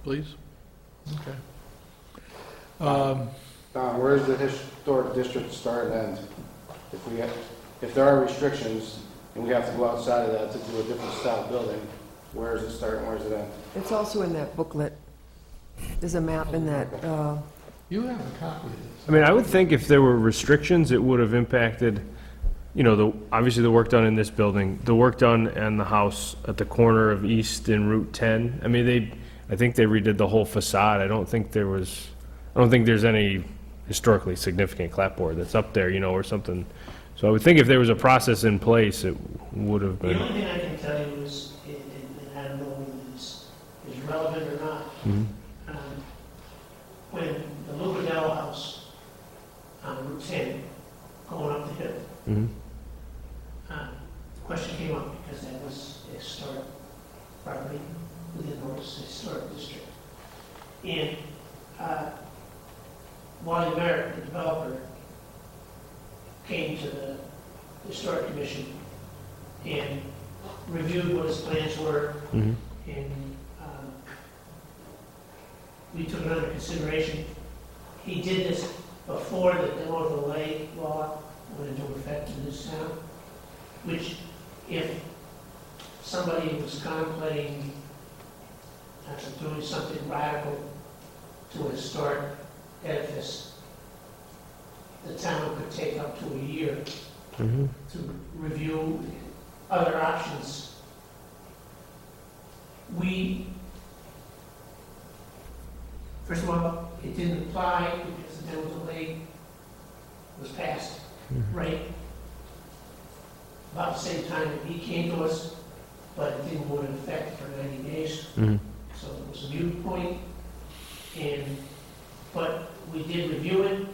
please? Okay. Where's the historic district start and end? If there are restrictions and we have to go outside of that to do a different style building, where does it start and where does it end? It's also in that booklet. There's a map in that, You have a copy of this. I mean, I would think if there were restrictions, it would have impacted, you know, obviously the work done in this building, the work done in the house at the corner of East and Route 10. I mean, I think they redid the whole facade. I don't think there's any historically significant clapboard that's up there, you know, or something. So I would think if there was a process in place, it would have The been. only thing I can tell you is, and I don't know whether this is relevant or not, Mhm. when the Lubadell house on Route 10, going up the hill, Mhm. the question came up because that was a historic property within Norris Historic District. And Wally Merritt, the developer, came to the Historic Commission and reviewed what his plans were, Mhm. and we took it under consideration. He did this before the demo delay law went into effect in this town, which if somebody was contemplating doing something radical to a historic edifice, the town could take up to a year Mhm. to review other options. First of all, it didn't apply because the demo delay was passed, right? About the same time that he came to us, but it didn't go into effect for 90 days. Mhm. So it was a moot point, but we did review it.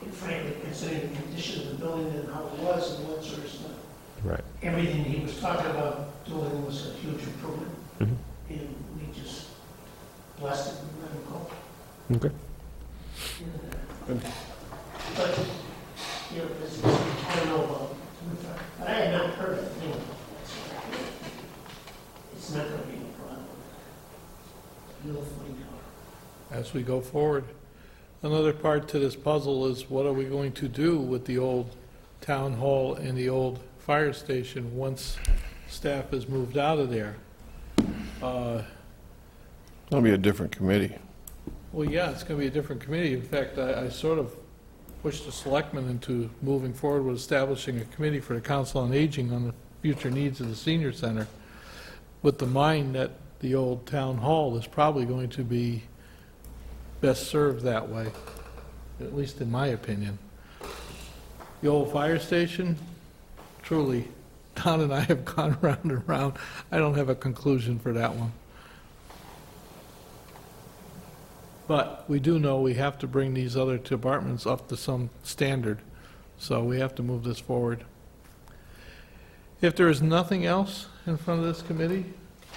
And frankly, considering the condition of the building and how it was and what sort of stuff, Right. everything he was talking about doing was a huge improvement. Mhm. And we just blessed it and let him go. Okay. But, you know, I don't know about, but I had not heard of it. It's not going to be a problem. You'll find out. As we go forward. Another part to this puzzle is what are we going to do with the old town hall and the old fire station once staff has moved out of there? That'll be a different committee. Well, yeah, it's going to be a different committee. In fact, I sort of pushed the selectmen into moving forward with establishing a committee for the Council on Aging on the future needs of the senior center, with the mind that the old town hall is probably going to be best served that way, at least in my opinion. The old fire station, truly, Don and I have gone round and round. I don't have a conclusion for that one. But we do know we have to bring these other departments up to some standard, so we have to move this forward. If there is nothing else in front of this committee,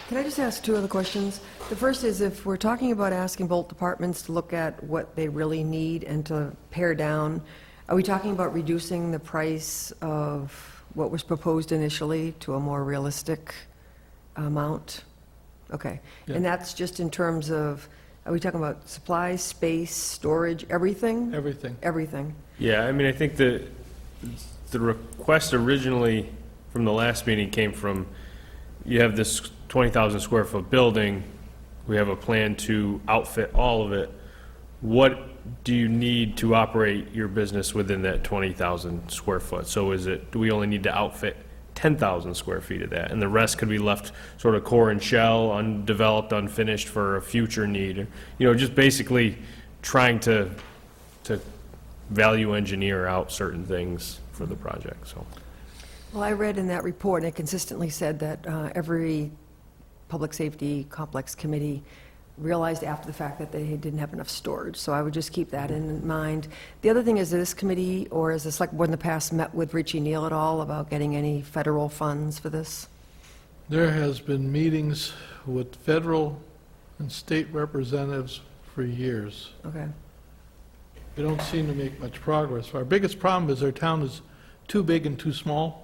Can I just ask two other questions? The first is, if we're talking about asking both departments to look at what they really need and to pare down, are we talking about reducing the price of what was proposed initially to a more realistic amount? Okay. Yeah. And that's just in terms of, are we talking about supplies, space, storage, everything? everything. Everything. Yeah, I mean, I think the request originally from the last meeting came from, you have this 20,000 square foot building, we have a plan to outfit all of it. What do you need to operate your business within that 20,000 square foot? So do we only need to outfit 10,000 square feet of that, and the rest could be left sort of core and shell, undeveloped, unfinished for a future need? You know, just basically trying to value engineer out certain things for the project, so. Well, I read in that report, and it consistently said that every public safety complex committee realized after the fact that they didn't have enough storage, so I would just keep that in mind. The other thing is, this committee, or has the select board in the past met with Richie Neal at all about getting any federal funds for this? There has been meetings with federal and state representatives for years. Okay. We don't seem to make much progress. Our biggest problem is our town is too big and too small.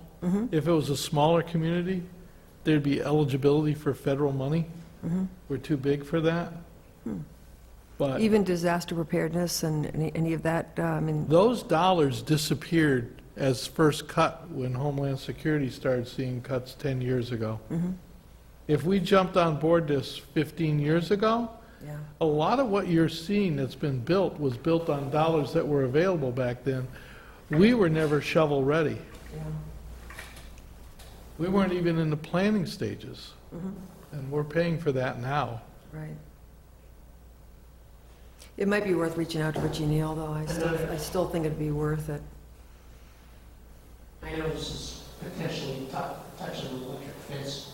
If it was a smaller community, there'd be eligibility for federal money. We're too big for that. But Even disaster preparedness and any of that, I mean, those dollars disappeared as first cut when Homeland Security started seeing cuts 10 years ago. If we jumped on board this 15 years ago, yeah. a lot of what you're seeing that's been built was built on dollars that were available back then. We were never shovel-ready. Yeah. We weren't even in the planning stages, and we're paying for that now. Right. It might be worth reaching out to Richie Neal, though. I still think it'd be worth it. I know this is potentially touching an electric fence,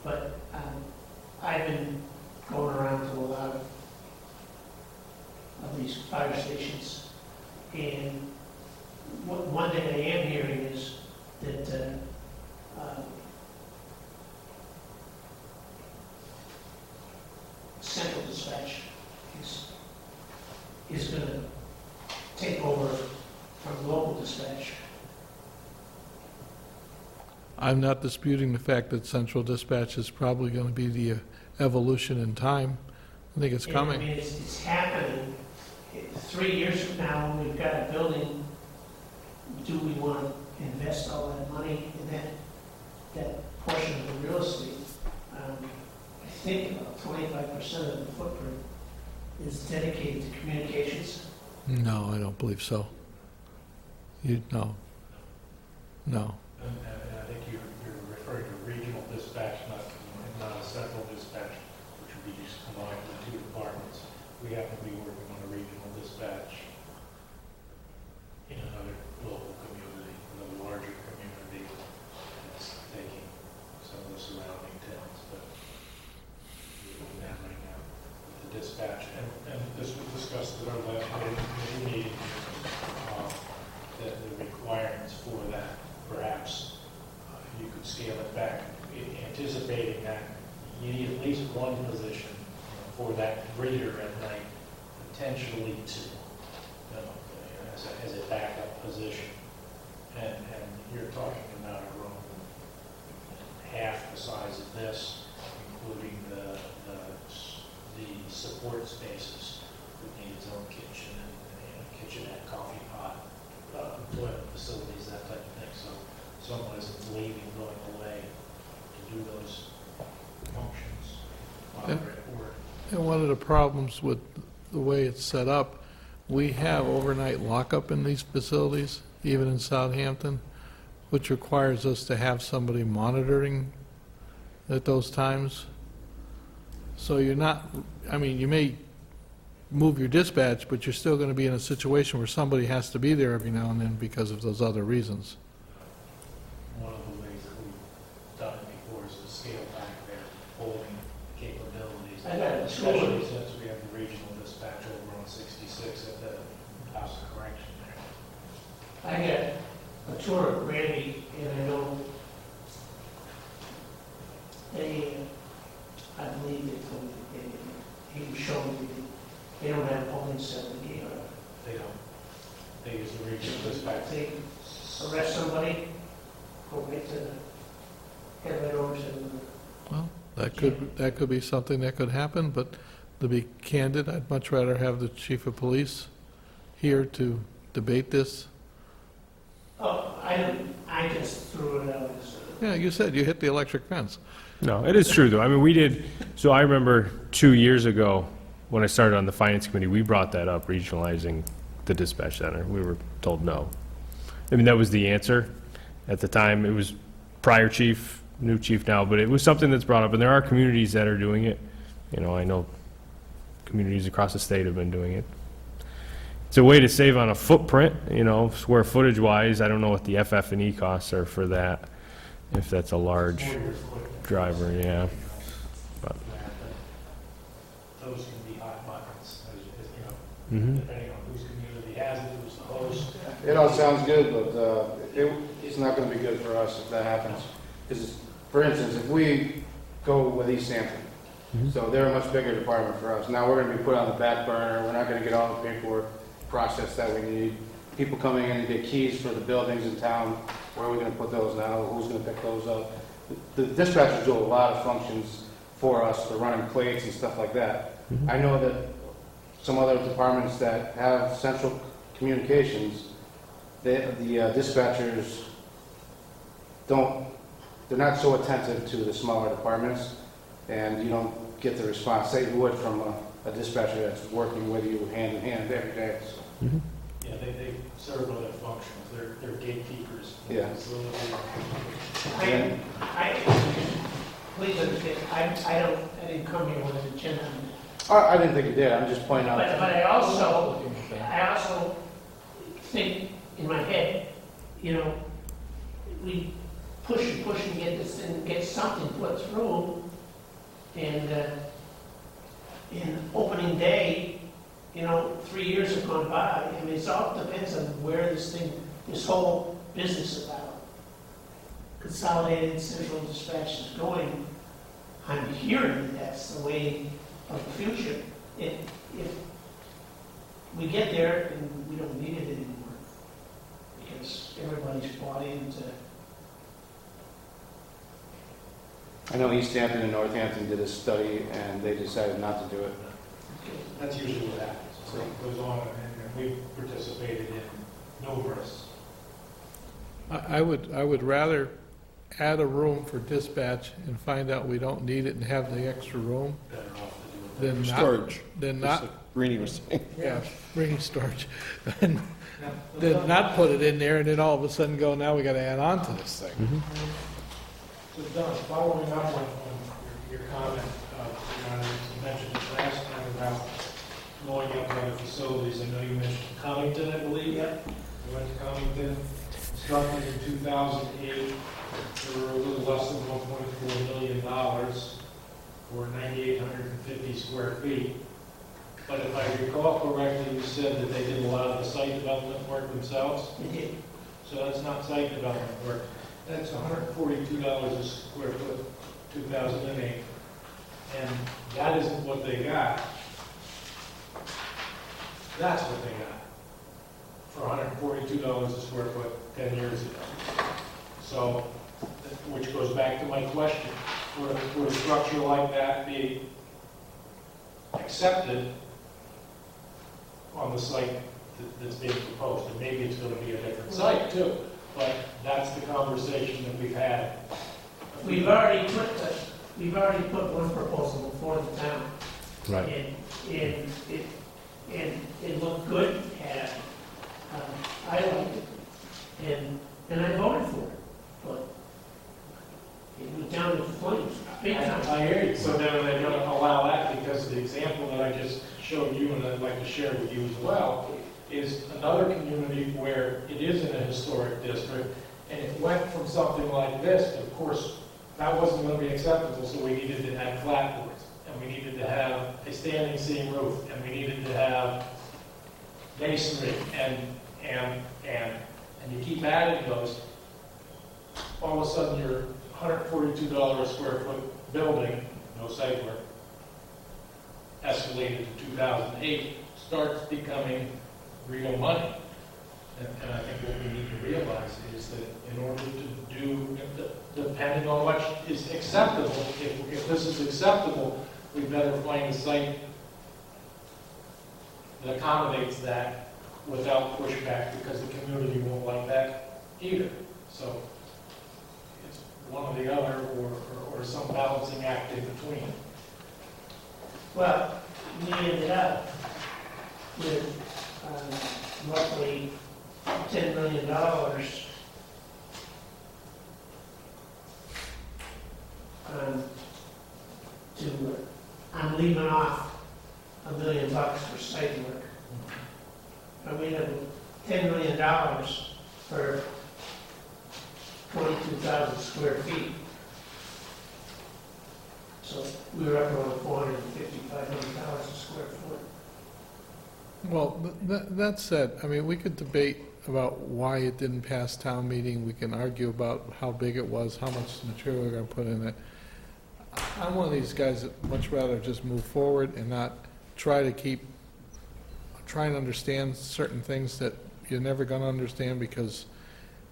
but I've been going around to a lot of these fire stations, and one thing I am hearing is that central dispatch is going to take over from local dispatch. I'm not disputing the fact that central dispatch is probably going to be the evolution in time. I think it's I coming. mean, it's happening. 3 years from now, we've got a building. Do we want to invest all that money in that portion of the real estate? I think about 25% of the footprint is dedicated to communications. No, I don't believe so. No. And I think you're referring to regional dispatch, not a central dispatch, which would be just combined with the two departments. We happen to be working on a regional dispatch in another local community, another larger community, that's taking some of the surrounding towns, but we're doing that right now with the dispatch. And this was discussed at our last meeting, that the requirements for that, perhaps you could scale it back, anticipating that you need at least one position for that reader at night, potentially two, as a backup position. And you're talking about a room half the size of this, including the support spaces, would need its own kitchen and kitchenette, coffee pot, toilet facilities, that type of thing. So someone isn't leaving, going away to do those functions while they're at work. And one of the problems with the way it's set up, we have overnight lockup in these facilities, even in Southampton, which requires us to have somebody monitoring at those times. So you're not, I mean, you may move your dispatch, but you're still going to be in a situation where somebody has to be there every now and then because of those other reasons. One of the ways that we've done it before is to scale back their holding capabilities. I got it. Especially since we have the regional dispatch over on 66 at the House of Correction there. I got a tour of Randy, and I know I believe they told me, he was showing me, they don't have polling center here. They don't. They use the regional dispatch. They arrest somebody, go right to the, head right over to the, Well, that could be something that could happen, but to be candid, I'd much rather have the chief of police here to debate this. oh, I just threw it out as Yeah, you said you hit the electric fence. No, it is true, though. I mean, we did, so I remember 2 years ago, when I started on the finance committee, we brought that up, regionalizing the dispatch center. We were told no. I mean, that was the answer. At the time, it was prior chief, new chief now, but it was something that's brought up, and there are communities that are doing it. You know, I know communities across the state have been doing it. It's a way to save on a footprint, you know, square footage wise. I don't know what the FF&E costs are for that, if that's a large driver, yeah. But- Those can be hot buttons, you know, depending on whose community has it, who's the host. It all sounds good, but it's not going to be good for us if that happens. Because, for instance, if we go with Easthampton, so they're a much bigger department for us. Now we're going to be put on the back burner. We're not going to get all the paperwork process that we need. People coming in to get keys for the buildings in town. Where are we going to put those now? Who's going to pick those up? The dispatchers do a lot of functions for us, for running plates and stuff like that. I know that some other departments that have central communications, the dispatchers they're not so attentive to the smaller departments, and you don't get the response that you would from a dispatcher that's working with you hand in hand every day. So. Yeah, they serve other functions, they're gatekeepers. Yeah. please understand, I didn't come here with an agenda. I didn't think you did, I'm just pointing out. But I also think in my head, you know, we push and get this thing, get something put through, and in opening day, you know, 3 years have gone by. I mean, it all depends on where this whole business about consolidated central dispatch is going. I'm hearing that's the way of the future. If we get there and we don't need it anymore, because everybody's bought into. I know Easthampton and Northampton did a study, and they decided not to do it. That's usually what happens. So it goes on, and we've participated in numerous. I would rather add a room for dispatch and find out we don't need it and have the extra room Better off to do it. than not. Storage. Than Just not, like Rini was saying. yeah, bringing storage. Than not put it in there and then all of a sudden go, now we gotta add on to this thing. So Don, following up on your comment, Your Honor, you mentioned it last time about going up to other facilities. I know you mentioned Cummington, I believe. Yep. You went to Cummington, starting in 2008, there were a little less than $1.4 million for 9,850 square feet. But if I recall correctly, you said that they did a lot of the site development work themselves. They did. So that's not site development work. That's $142 a square foot, 2008. And that isn't what they got. That's what they got for $142 a square foot 10 years ago. So, which goes back to my question. Would a structure like that be accepted on the site that's being proposed? And maybe it's going to be a different site too. But that's the conversation that we've had. We've already put one proposal before the town. Right. And and it looked good, and I liked it, and I voted for it, but it went down in flames, big time. I hear you, so then they're gonna allow that because the example that I just showed you and I'd like to share with you as well is another community where it is in a historic district and it went from something like this, of course, that wasn't gonna be acceptable, so we needed to have clapboards and we needed to have a standing seam roof and we needed to have masonry and you keep adding those, all of a sudden you're $142 a square foot building, no site work, escalated to 2008, starts becoming real money. And I think what we need to realize is that in order to do, depending on what is acceptable, if this is acceptable, we better find a site that accommodates that without pushback, because the community won't like that either. So it's one or the other, or some balancing act in between. Well, we ended up with roughly $10 million I'm leaving off $1 million for site work. And we have $10 million for 22,000 square feet. So we were up around $450,000, $500 a square foot. Well, that said, I mean, we could debate about why it didn't pass town meeting. We can argue about how big it was, how much material we're going to put in it. I'm one of these guys that much rather just move forward and not try and understand certain things that you're never going to understand because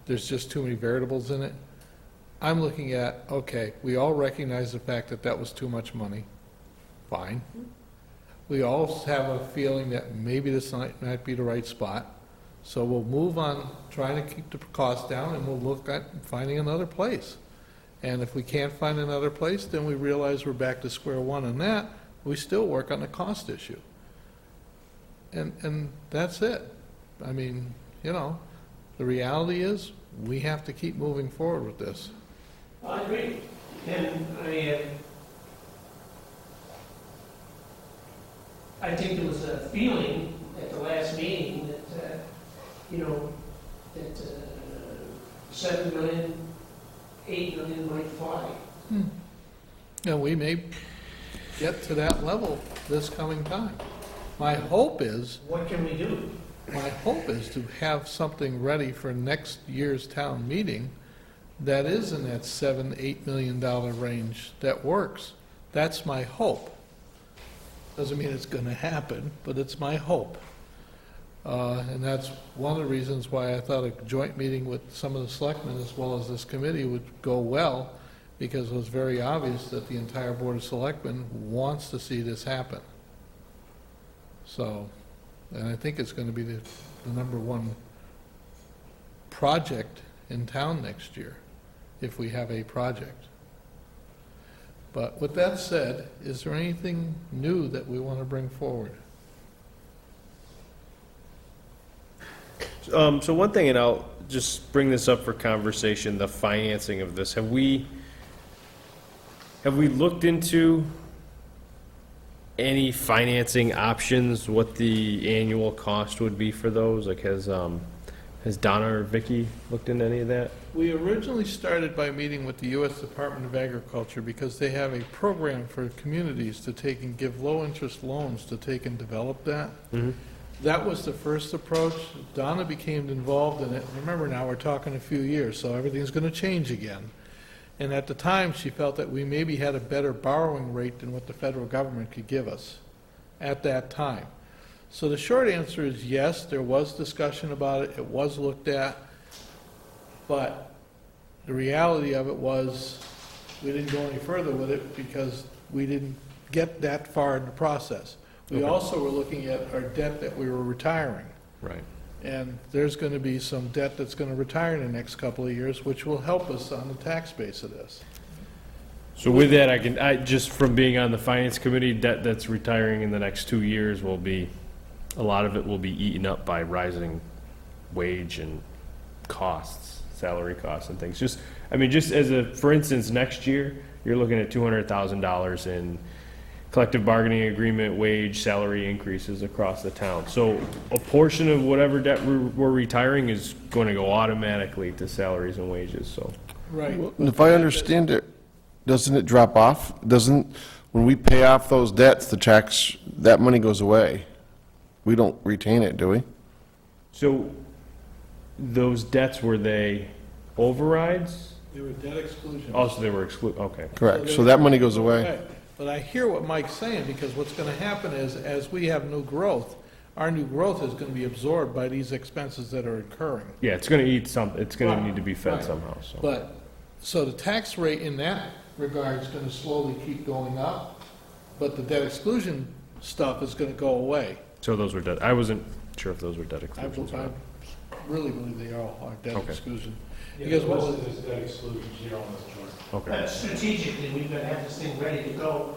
there's just too many variables in it. I'm looking at, okay, we all recognize the fact that that was too much money. Fine. We all have a feeling that maybe this might be the right spot. So we'll move on trying to keep the cost down, and we'll look at finding another place. And if we can't find another place, then we realize we're back to square one on that. We still work on the cost issue. And that's it. I mean, you know, the reality is we have to keep moving forward with this. I agree. And I think there was a feeling at the last meeting that, that 7 million, 8 million might fly. And we may get to that level this coming time. My hope is What can we do? to have something ready for next year's town meeting that is in that $7-8 million range that works. That's my hope. Doesn't mean it's going to happen, but it's my hope. And that's one of the reasons why I thought a joint meeting with some of the selectmen as well as this committee would go well, because it was very obvious that the entire Board of Selectmen wants to see this happen. So, and I think it's going to be the number one project in town next year, if we have a project. But with that said, is there anything new that we want to bring forward? So one thing, and I'll just bring this up for conversation, the financing of this. Have we looked into any financing options, what the annual cost would be for those? Like, has Donna or Vicky looked into any of that? We originally started by meeting with the U.S. Department of Agriculture because they have a program for communities to take and give low-interest loans to take and develop that. Mm-hmm. That was the first approach. Donna became involved in it. Remember now, we're talking a few years, so everything's going to change again. And at the time, she felt that we maybe had a better borrowing rate than what the federal government could give us at that time. So the short answer is yes, there was discussion about it, it was looked at, but the reality of it was we didn't go any further with it because we didn't get that far in the process. We Okay. also were looking at our debt that we were retiring. Right. And there's going to be some debt that's going to retire in the next couple of years, which will help us on the tax base of this. So with that, I just from being on the finance committee, debt that's retiring in the next 2 years will be a lot of it will be eaten up by rising wage and costs, salary costs and things. Just, I mean, just as a, for instance, next year, you're looking at $200,000 in collective bargaining agreement, wage, salary increases across the town. So a portion of whatever debt we're retiring is going to go automatically to salaries and wages, so. Right. If I understand it, doesn't it drop off? When we pay off those debts, that money goes away. We don't retain it, do we? So those debts, were they overrides? They were debt exclusion. Oh, so they were okay. Correct, so that money goes away. Right. But I hear what Mike's saying, because what's gonna happen is, as we have new growth, our new growth is gonna be absorbed by these expenses that are occurring. Yeah, it's gonna eat it's gonna Right, need to be fed right. somehow, so. But, so the tax rate in that regard is gonna slowly keep going up, but the debt exclusion stuff is gonna go away. So those were debt, I wasn't sure if those were debt I exclusions or not. really believe they all are debt Okay. exclusion. Yeah, Because what was- listed as debt exclusions here on this chart. Okay. But strategically, we've got to have this thing ready to go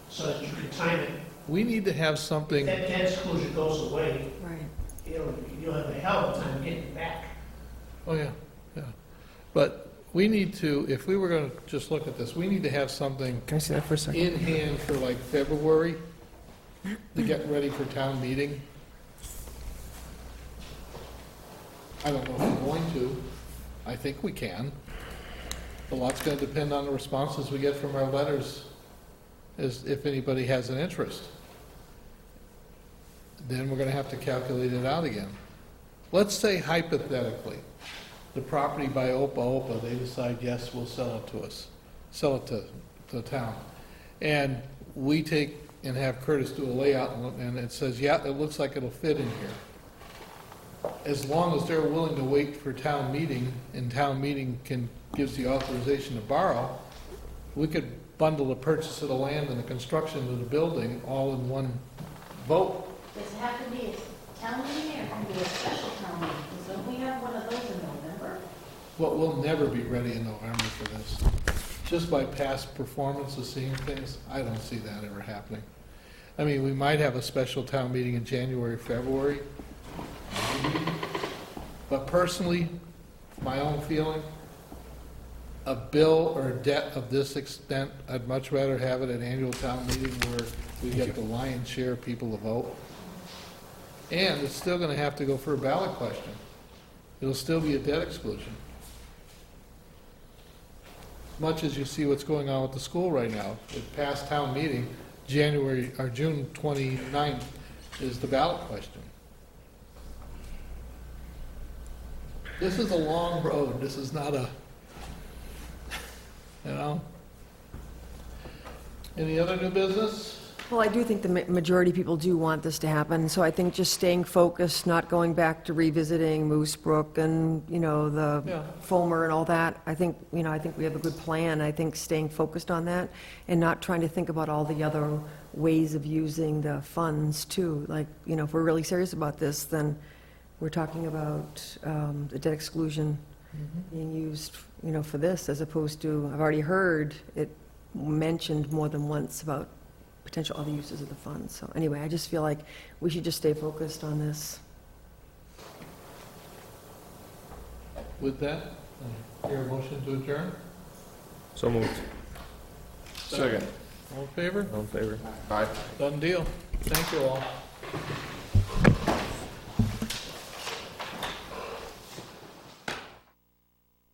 so that you can time it. We need to have something, That debt exclusion goes away, Right. you'll have a hell of a time getting it back. oh yeah, yeah. But we need to, if we were gonna just look at this, we need to have something Can I see that for a second? in hand for like February to get ready for town meeting. I don't know if we're going to. I think we can. A lot's gonna depend on the responses we get from our letters, as if anybody has an interest. Then we're gonna have to calculate it out again. Let's say hypothetically, the property by Opa, they decide, yes, we'll sell it to us, sell it to the town. And we take and have Curtis do a layout, and it says, yeah, it looks like it'll fit in here. As long as they're willing to wait for town meeting, and town meeting gives the authorization to borrow, we could bundle the purchase of the land and the construction of the building all in one vote. Does it have to be a town meeting or can it be a special town meeting? Because don't we have one of those in November? Well, we'll never be ready in November for this. Just by past performance of seeing things, I don't see that ever happening. I mean, we might have a special town meeting in January, February. maybe. But personally, my own feeling, a bill or debt of this extent, I'd much rather have it at annual town meeting where we get the lion's share of people to vote. And it's still gonna have to go for a ballot question. It'll still be a debt exclusion. Much as you see what's going on with the school right now. It passed town meeting, June 29th is the ballot question. This is a long road, this is not a, you know? Any other new business? Well, I do think the majority of people do want this to happen, so I think just staying focused, not going back to revisiting Moose Brook and, you know, Yeah. the Fulmer and all that. I think we have a good plan. I think staying focused on that and not trying to think about all the other ways of using the funds too. Like, if we're really serious about this, then we're talking about the debt exclusion being used, for this, as opposed to, I've already heard it mentioned more than once about potential other uses of the funds. So anyway, I just feel like we should just stay focused on this. With that, hear a motion to adjourn? So moved. Second. All in favor? All in favor? Aye. Done deal. Thank you all.